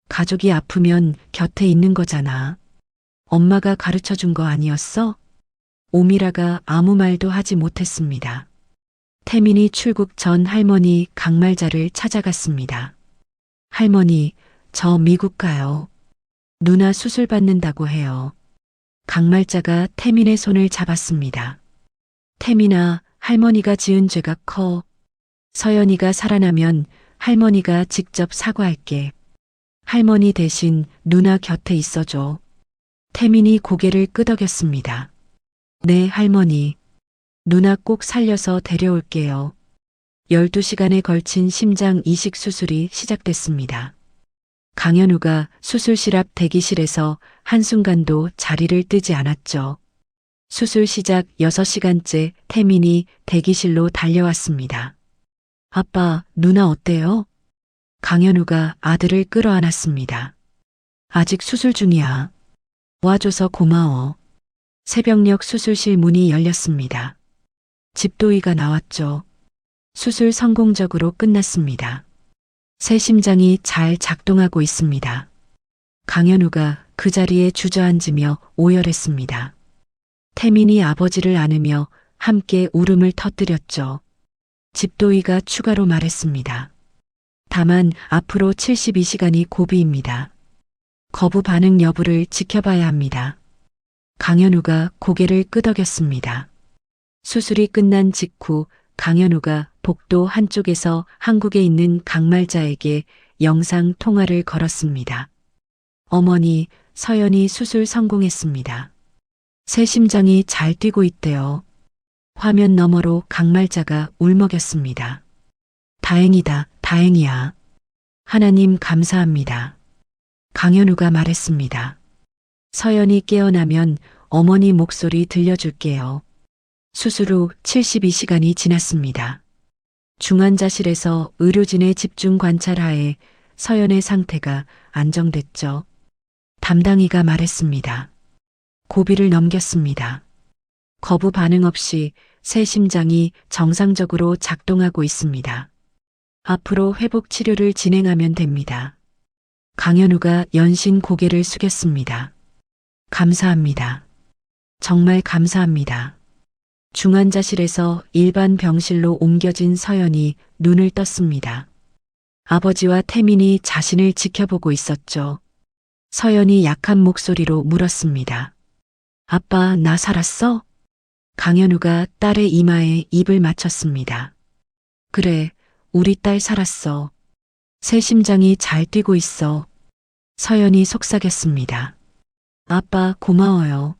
가족이 아프면 곁에 있는 거잖아. 엄마가 가르쳐 준 거 아니었어? 오미라가 아무 말도 하지 못했습니다. 태민이 출국 전 할머니 강말자를 찾아갔습니다. 할머니, 저 미국 가요. 누나 수술 받는다고 해요. 강말자가 태민의 손을 잡았습니다. 태민아, 할머니가 지은 죄가 커. 서연이가 살아나면 할머니가 직접 사과할게. 할머니 대신 누나 곁에 있어줘. 태민이 고개를 끄덕였습니다. 네, 할머니. 누나 꼭 살려서 데려올게요. 12시간에 걸친 심장 이식 수술이 시작됐습니다. 강현우가 수술실 앞 대기실에서 한순간도 자리를 뜨지 않았죠. 수술 시작 6시간째 태민이 대기실로 달려왔습니다. 아빠, 누나 어때요? 강현우가 아들을 끌어안았습니다. 아직 수술 중이야. 와줘서 고마워. 새벽녘 수술실 문이 열렸습니다. 집도의가 나왔죠. 수술 성공적으로 끝났습니다. 새 심장이 잘 작동하고 있습니다. 강현우가 그 자리에 주저앉으며 오열했습니다. 태민이 아버지를 안으며 함께 울음을 터뜨렸죠. 집도의가 추가로 말했습니다. 다만 앞으로 72시간이 고비입니다. 거부 반응 여부를 지켜봐야 합니다. 강현우가 고개를 끄덕였습니다. 수술이 끝난 직후 강현우가 복도 한쪽에서 한국에 있는 강말자에게 영상 통화를 걸었습니다. 어머니, 서연이 수술 성공했습니다. 새 심장이 잘 뛰고 있대요. 화면 너머로 강말자가 울먹였습니다. 다행이다, 다행이야. 하나님 감사합니다. 강현우가 말했습니다. 서연이 깨어나면 어머니 목소리 들려줄게요. 수술 후 72시간이 지났습니다. 중환자실에서 의료진의 집중 관찰하에 서연의 상태가 안정됐죠. 담당이가 말했습니다. 고비를 넘겼습니다. 거부 반응 없이 새 심장이 정상적으로 작동하고 있습니다. 앞으로 회복 치료를 진행하면 됩니다. 강현우가 연신 고개를 숙였습니다. 감사합니다. 정말 감사합니다. 중환자실에서 일반 병실로 옮겨진 서연이 눈을 떴습니다. 아버지와 태민이 자신을 지켜보고 있었죠. 서연이 약한 목소리로 물었습니다. 아빠, 나 살았어? 강현우가 딸의 이마에 입을 맞췄습니다. 그래, 우리 딸 살았어. 새 심장이 잘 뛰고 있어. 서연이 속삭였습니다. 아빠, 고마워요.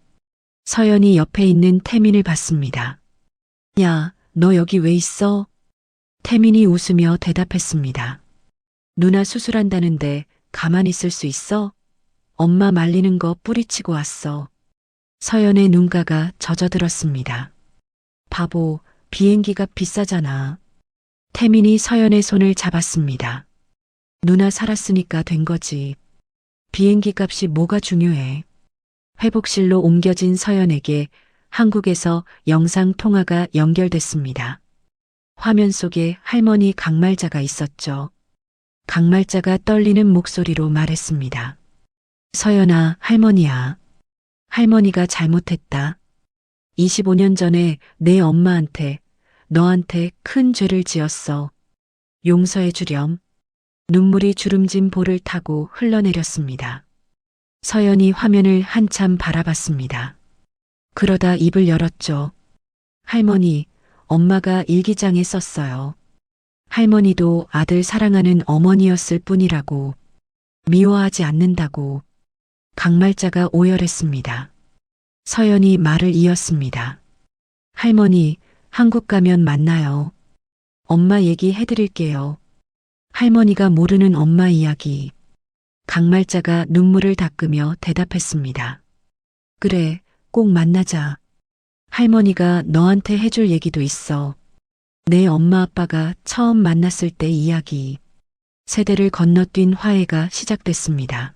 서연이 옆에 있는 태민을 봤습니다. 야, 너 여기 왜 있어? 태민이 웃으며 대답했습니다. 누나 수술한다는데 가만히 있을 수 있어? 엄마 말리는 거 뿌리치고 왔어. 서연의 눈가가 젖어들었습니다. 바보, 비행기가 비싸잖아. 태민이 서연의 손을 잡았습니다. 누나 살았으니까 된 거지. 비행기 값이 뭐가 중요해. 회복실로 옮겨진 서연에게 한국에서 영상 통화가 연결됐습니다. 화면 속에 할머니 강말자가 있었죠. 강말자가 떨리는 목소리로 말했습니다. 서연아, 할머니야. 할머니가 잘못했다. 25년 전에 내 엄마한테, 너한테 큰 죄를 지었어. 용서해 주렴. 눈물이 주름진 볼을 타고 흘러내렸습니다. 서연이 화면을 한참 바라봤습니다. 그러다 입을 열었죠. 할머니, 엄마가 일기장에 썼어요. 할머니도 아들 사랑하는 어머니였을 뿐이라고. 미워하지 않는다고. 강말자가 오열했습니다. 서연이 말을 이었습니다. 할머니, 한국 가면 만나요. 엄마 얘기 해드릴게요. 할머니가 모르는 엄마 이야기. 강말자가 눈물을 닦으며 대답했습니다. 그래, 꼭 만나자. 할머니가 너한테 해줄 얘기도 있어. 내 엄마 아빠가 처음 만났을 때 이야기. 세대를 건너뛴 화해가 시작됐습니다.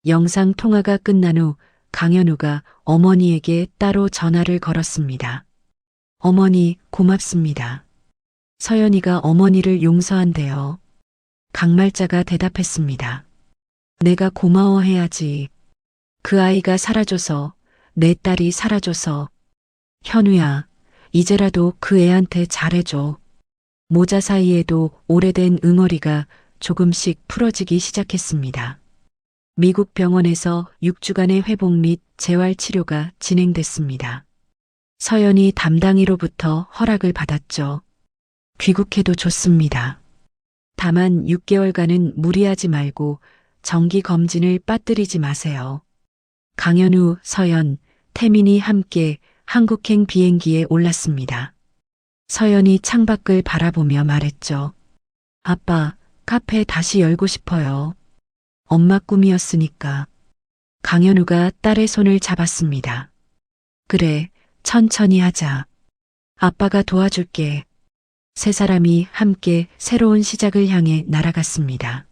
영상 통화가 끝난 후 강현우가 어머니에게 따로 전화를 걸었습니다. 어머니, 고맙습니다. 서연이가 어머니를 용서한대요. 강말자가 대답했습니다. 내가 고마워해야지. 그 아이가 살아줘서, 내 딸이 살아줘서. 현우야, 이제라도 그 애한테 잘해줘. 모자 사이에도 오래된 응어리가 조금씩 풀어지기 시작했습니다. 미국 병원에서 6주간의 회복 및 재활 치료가 진행됐습니다. 서연이 담당이로부터 허락을 받았죠. 귀국해도 좋습니다. 다만 6개월간은 무리하지 말고 정기 검진을 빠뜨리지 마세요. 강현우, 서연, 태민이 함께 한국행 비행기에 올랐습니다. 서연이 창밖을 바라보며 말했죠. 아빠, 카페 다시 열고 싶어요. 엄마 꿈이었으니까. 강현우가 딸의 손을 잡았습니다. 그래, 천천히 하자. 아빠가 도와줄게. 세 사람이 함께 새로운 시작을 향해 날아갔습니다.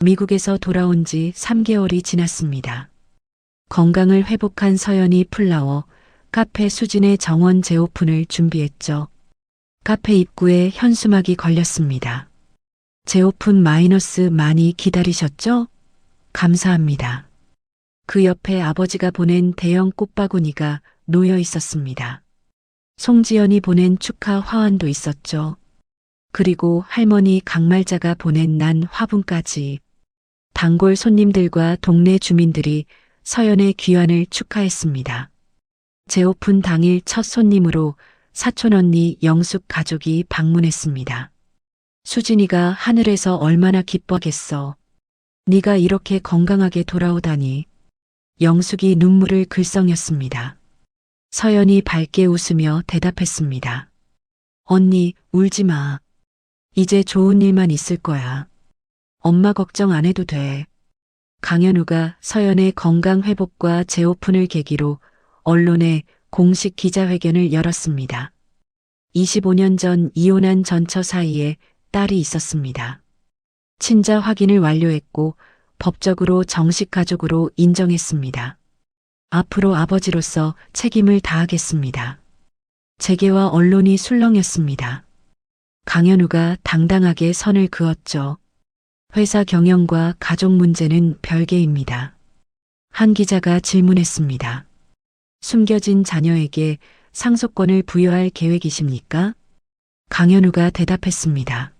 미국에서 돌아온 지 3개월이 지났습니다. 건강을 회복한 서연이 플라워 카페 수진의 정원 재오픈을 준비했죠. 카페 입구에 현수막이 걸렸습니다. 재오픈 마이너스 많이 기다리셨죠? 감사합니다. 그 옆에 아버지가 보낸 대형 꽃바구니가 놓여 있었습니다. 송지연이 보낸 축하 화환도 있었죠. 그리고 할머니 강말자가 보낸 난 화분까지. 단골 손님들과 동네 주민들이 서연의 귀환을 축하했습니다. 재오픈 당일 첫 손님으로 사촌 언니 영숙 가족이 방문했습니다. 수진이가 하늘에서 얼마나 기뻐하겠어. 네가 이렇게 건강하게 돌아오다니. 영숙이 눈물을 글썽였습니다. 서연이 밝게 웃으며 대답했습니다. 언니, 울지 마. 이제 좋은 일만 있을 거야. 엄마 걱정 안 해도 돼. 강현우가 서연의 건강 회복과 재오픈을 계기로 언론에 공식 기자회견을 열었습니다. 25년 전 이혼한 전처 사이에 딸이 있었습니다. 친자 확인을 완료했고 법적으로 정식 가족으로 인정했습니다. 앞으로 아버지로서 책임을 다하겠습니다. 재계와 언론이 술렁였습니다. 강현우가 당당하게 선을 그었죠. 회사 경영과 가족 문제는 별개입니다. 한 기자가 질문했습니다. 숨겨진 자녀에게 상속권을 부여할 계획이십니까? 강현우가 대답했습니다.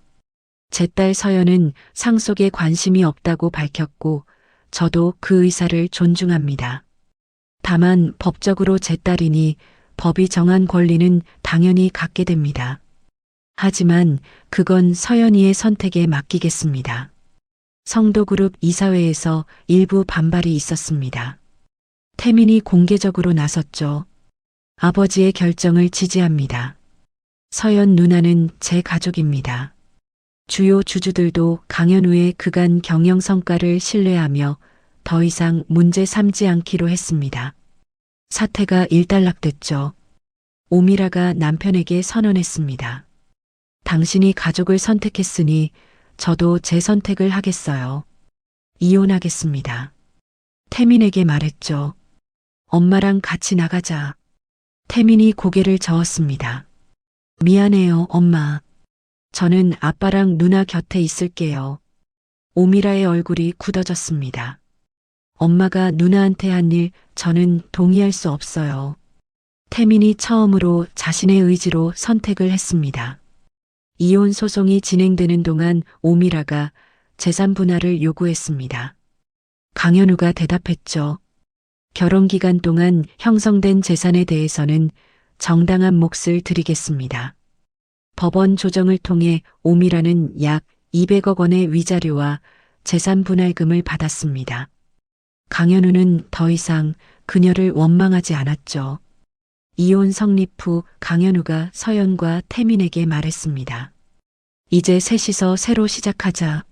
제 딸 서연은 상속에 관심이 없다고 밝혔고 저도 그 의사를 존중합니다. 다만 법적으로 제 딸이니 법이 정한 권리는 당연히 갖게 됩니다. 하지만 그건 서연이의 선택에 맡기겠습니다. 성도그룹 이사회에서 일부 반발이 있었습니다. 태민이 공개적으로 나섰죠. 아버지의 결정을 지지합니다. 서연 누나는 제 가족입니다. 주요 주주들도 강현우의 그간 경영 성과를 신뢰하며 더 이상 문제 삼지 않기로 했습니다. 사태가 일단락됐죠. 오미라가 남편에게 선언했습니다. 당신이 가족을 선택했으니 저도 제 선택을 하겠어요. 이혼하겠습니다. 태민에게 말했죠. 엄마랑 같이 나가자. 태민이 고개를 저었습니다. 미안해요, 엄마. 저는 아빠랑 누나 곁에 있을게요. 오미라의 얼굴이 굳어졌습니다. 엄마가 누나한테 한 일 저는 동의할 수 없어요. 태민이 처음으로 자신의 의지로 선택을 했습니다. 이혼 소송이 진행되는 동안 오미라가 재산 분할을 요구했습니다. 강현우가 대답했죠. 결혼 기간 동안 형성된 재산에 대해서는 정당한 몫을 드리겠습니다. 법원 조정을 통해 오미라는 약 200억 원의 위자료와 재산 분할금을 받았습니다. 강현우는 더 이상 그녀를 원망하지 않았죠. 이혼 성립 후 강현우가 서연과 태민에게 말했습니다. 이제 셋이서 새로 시작하자.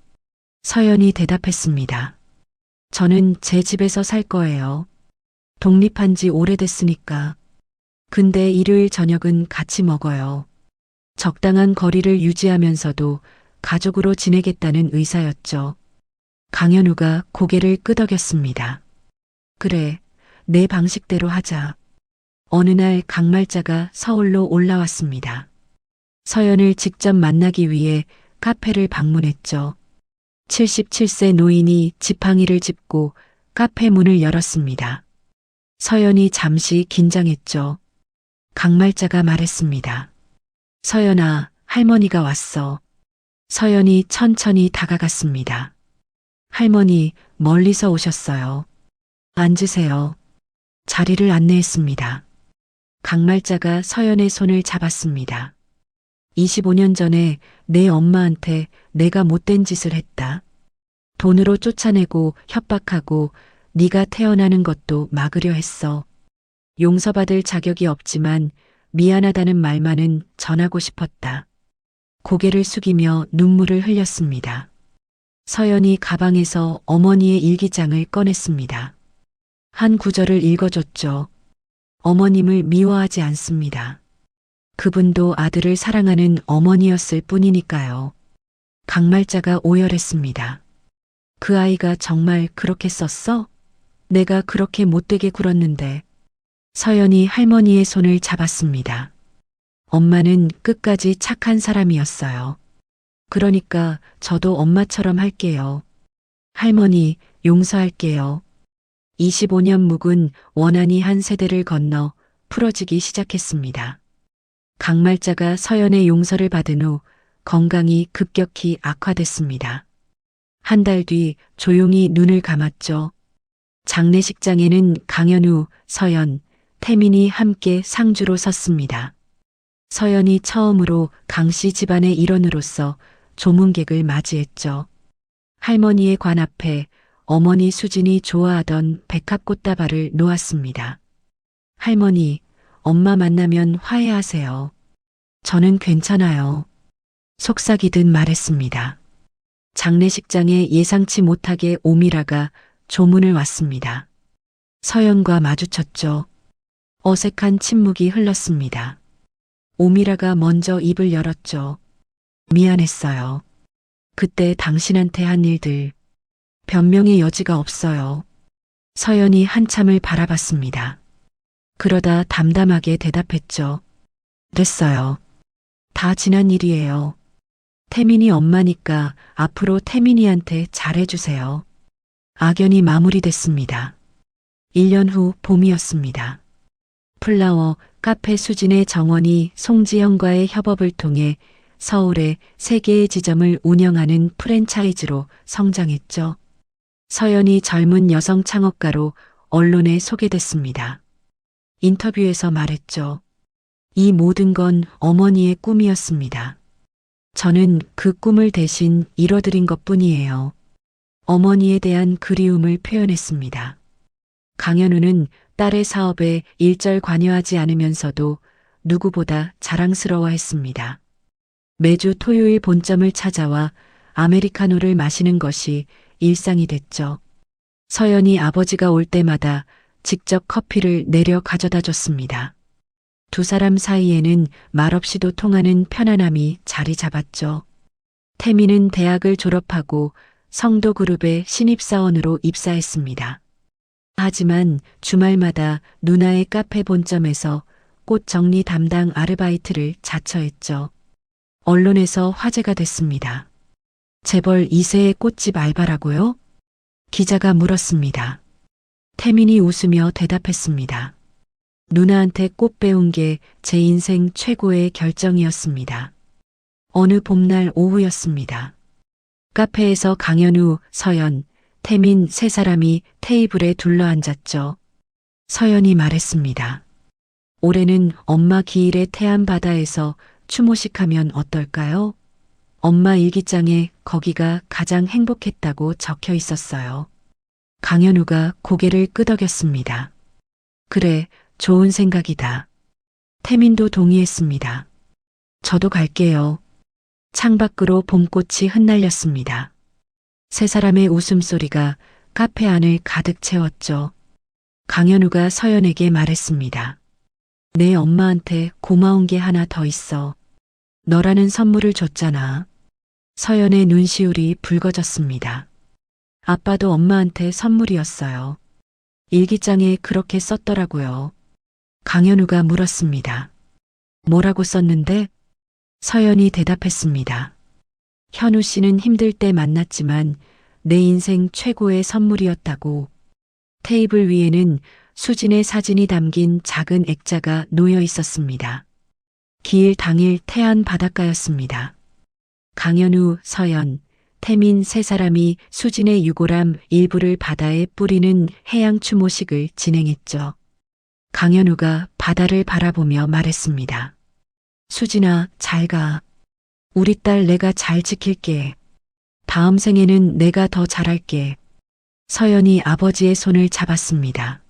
서연이 대답했습니다. 저는 제 집에서 살 거예요. 독립한 지 오래됐으니까. 근데 일요일 저녁은 같이 먹어요. 적당한 거리를 유지하면서도 가족으로 지내겠다는 의사였죠. 강현우가 고개를 끄덕였습니다. 그래, 내 방식대로 하자. 어느 날 강말자가 서울로 올라왔습니다. 서연을 직접 만나기 위해 카페를 방문했죠. 77세 노인이 지팡이를 짚고 카페 문을 열었습니다. 서연이 잠시 긴장했죠. 강말자가 말했습니다. 서연아, 할머니가 왔어. 서연이 천천히 다가갔습니다. 할머니, 멀리서 오셨어요. 앉으세요. 자리를 안내했습니다. 강말자가 서연의 손을 잡았습니다. 25년 전에 내 엄마한테 내가 못된 짓을 했다. 돈으로 쫓아내고 협박하고 네가 태어나는 것도 막으려 했어. 용서받을 자격이 없지만 미안하다는 말만은 전하고 싶었다. 고개를 숙이며 눈물을 흘렸습니다. 서연이 가방에서 어머니의 일기장을 꺼냈습니다. 한 구절을 읽어줬죠. 어머님을 미워하지 않습니다. 그분도 아들을 사랑하는 어머니였을 뿐이니까요. 강말자가 오열했습니다. 그 아이가 정말 그렇게 썼어? 내가 그렇게 못되게 굴었는데. 서연이 할머니의 손을 잡았습니다. 엄마는 끝까지 착한 사람이었어요. 그러니까 저도 엄마처럼 할게요. 할머니, 용서할게요. 25년 묵은 원한이 한 세대를 건너 풀어지기 시작했습니다. 강말자가 서연의 용서를 받은 후 건강이 급격히 악화됐습니다. 한 달 뒤 조용히 눈을 감았죠. 장례식장에는 강현우, 서연, 태민이 함께 상주로 섰습니다. 서연이 처음으로 강씨 집안의 일원으로서 조문객을 맞이했죠. 할머니의 관 앞에 어머니 수진이 좋아하던 백합꽃다발을 놓았습니다. 할머니, 엄마 만나면 화해하세요. 저는 괜찮아요. 속삭이듯 말했습니다. 장례식장에 예상치 못하게 오미라가 조문을 왔습니다. 서연과 마주쳤죠. 어색한 침묵이 흘렀습니다. 오미라가 먼저 입을 열었죠. 미안했어요. 그때 당신한테 한 일들, 변명의 여지가 없어요. 서연이 한참을 바라봤습니다. 그러다 담담하게 대답했죠. 됐어요. 다 지난 일이에요. 태민이 엄마니까 앞으로 태민이한테 잘해주세요. 악연이 마무리됐습니다. 1년 후 봄이었습니다. 플라워 카페 수진의 정원이 송지영과의 협업을 통해 서울에 3개의 지점을 운영하는 프랜차이즈로 성장했죠. 서연이 젊은 여성 창업가로 언론에 소개됐습니다. 인터뷰에서 말했죠. 이 모든 건 어머니의 꿈이었습니다. 저는 그 꿈을 대신 이뤄드린 것뿐이에요. 어머니에 대한 그리움을 표현했습니다. 강현우는 딸의 사업에 일절 관여하지 않으면서도 누구보다 자랑스러워했습니다. 매주 토요일 본점을 찾아와 아메리카노를 마시는 것이 일상이 됐죠. 서연이 아버지가 올 때마다 직접 커피를 내려 가져다 줬습니다. 두 사람 사이에는 말없이도 통하는 편안함이 자리 잡았죠. 태민은 대학을 졸업하고 성도그룹의 신입사원으로 입사했습니다. 하지만 주말마다 누나의 카페 본점에서 꽃 정리 담당 아르바이트를 자처했죠. 언론에서 화제가 됐습니다. 재벌 2세의 꽃집 알바라고요? 기자가 물었습니다. 태민이 웃으며 대답했습니다. 누나한테 꽃 배운 게 제 인생 최고의 결정이었습니다. 어느 봄날 오후였습니다. 카페에서 강현우, 서연, 태민 3사람이 테이블에 둘러앉았죠. 서연이 말했습니다. 올해는 엄마 기일의 태안 바다에서 추모식하면 어떨까요? 엄마 일기장에 거기가 가장 행복했다고 적혀 있었어요. 강현우가 고개를 끄덕였습니다. 그래, 좋은 생각이다. 태민도 동의했습니다. 저도 갈게요. 창밖으로 봄꽃이 흩날렸습니다. 3사람의 웃음소리가 카페 안을 가득 채웠죠. 강현우가 서연에게 말했습니다. 내 엄마한테 고마운 게 하나 더 있어. 너라는 선물을 줬잖아. 서연의 눈시울이 붉어졌습니다. 아빠도 엄마한테 선물이었어요. 일기장에 그렇게 썼더라고요. 강현우가 물었습니다. 뭐라고 썼는데? 서연이 대답했습니다. 현우 씨는 힘들 때 만났지만 내 인생 최고의 선물이었다고. 테이블 위에는 수진의 사진이 담긴 작은 액자가 놓여 있었습니다. 기일 당일 태안 바닷가였습니다. 강현우, 서연, 태민 3사람이 수진의 유골함 일부를 바다에 뿌리는 해양 추모식을 진행했죠. 강현우가 바다를 바라보며 말했습니다. 수진아, 잘 가. 우리 딸 내가 잘 지킬게. 다음 생에는 내가 더 잘할게. 서연이 아버지의 손을 잡았습니다.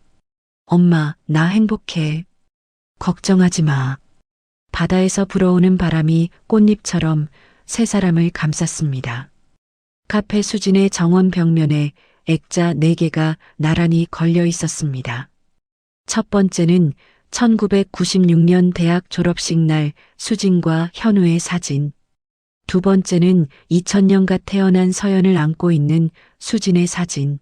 엄마, 나 행복해. 걱정하지 마. 바다에서 불어오는 바람이 꽃잎처럼 3사람을 감쌌습니다. 카페 수진의 정원 벽면에 액자 4개가 나란히 걸려 있었습니다. 첫 번째는 1996년 대학 졸업식 날 수진과 현우의 사진. 두 번째는 2000년가 태어난 서연을 안고 있는 수진의 사진.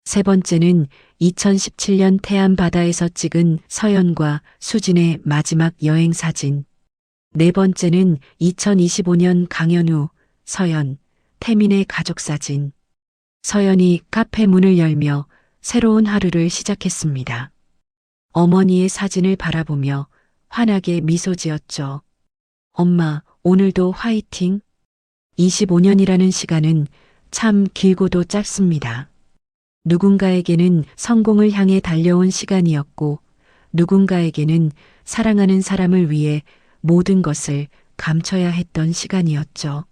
세 번째는 2017년 태안 바다에서 찍은 서연과 수진의 마지막 여행 사진. 네 번째는 2025년 강현우, 서연, 태민의 가족 사진. 서연이 카페 문을 열며 새로운 하루를 시작했습니다. 어머니의 사진을 바라보며 환하게 미소 지었죠. 엄마, 오늘도 화이팅! 25년이라는 시간은 참 길고도 짧습니다. 누군가에게는 성공을 향해 달려온 시간이었고, 누군가에게는 사랑하는 사람을 위해 모든 것을 감춰야 했던 시간이었죠.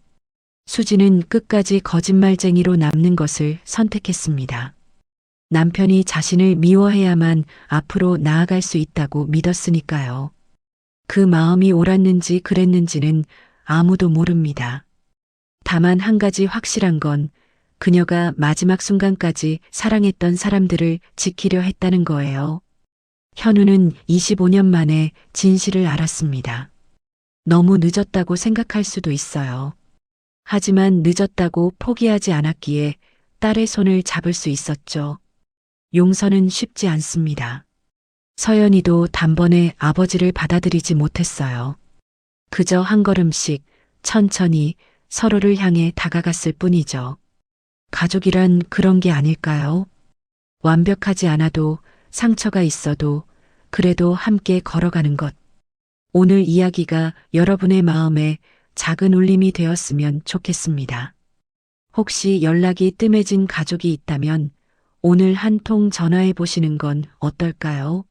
수지는 끝까지 거짓말쟁이로 남는 것을 선택했습니다. 남편이 자신을 미워해야만 앞으로 나아갈 수 있다고 믿었으니까요. 그 마음이 옳았는지 그랬는지는 아무도 모릅니다. 다만 한 가지 확실한 건 그녀가 마지막 순간까지 사랑했던 사람들을 지키려 했다는 거예요. 현우는 25년 만에 진실을 알았습니다. 너무 늦었다고 생각할 수도 있어요. 하지만 늦었다고 포기하지 않았기에 딸의 손을 잡을 수 있었죠. 용서는 쉽지 않습니다. 서연이도 단번에 아버지를 받아들이지 못했어요. 그저 한 걸음씩 천천히 서로를 향해 다가갔을 뿐이죠. 가족이란 그런 게 아닐까요? 완벽하지 않아도 상처가 있어도 그래도 함께 걸어가는 것. 오늘 이야기가 여러분의 마음에 작은 울림이 되었으면 좋겠습니다. 혹시 연락이 뜸해진 가족이 있다면 오늘 한 통 전화해 보시는 건 어떨까요?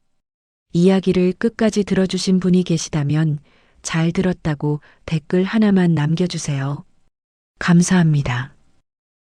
이야기를 끝까지 들어주신 분이 계시다면 잘 들었다고 댓글 하나만 남겨주세요. 감사합니다.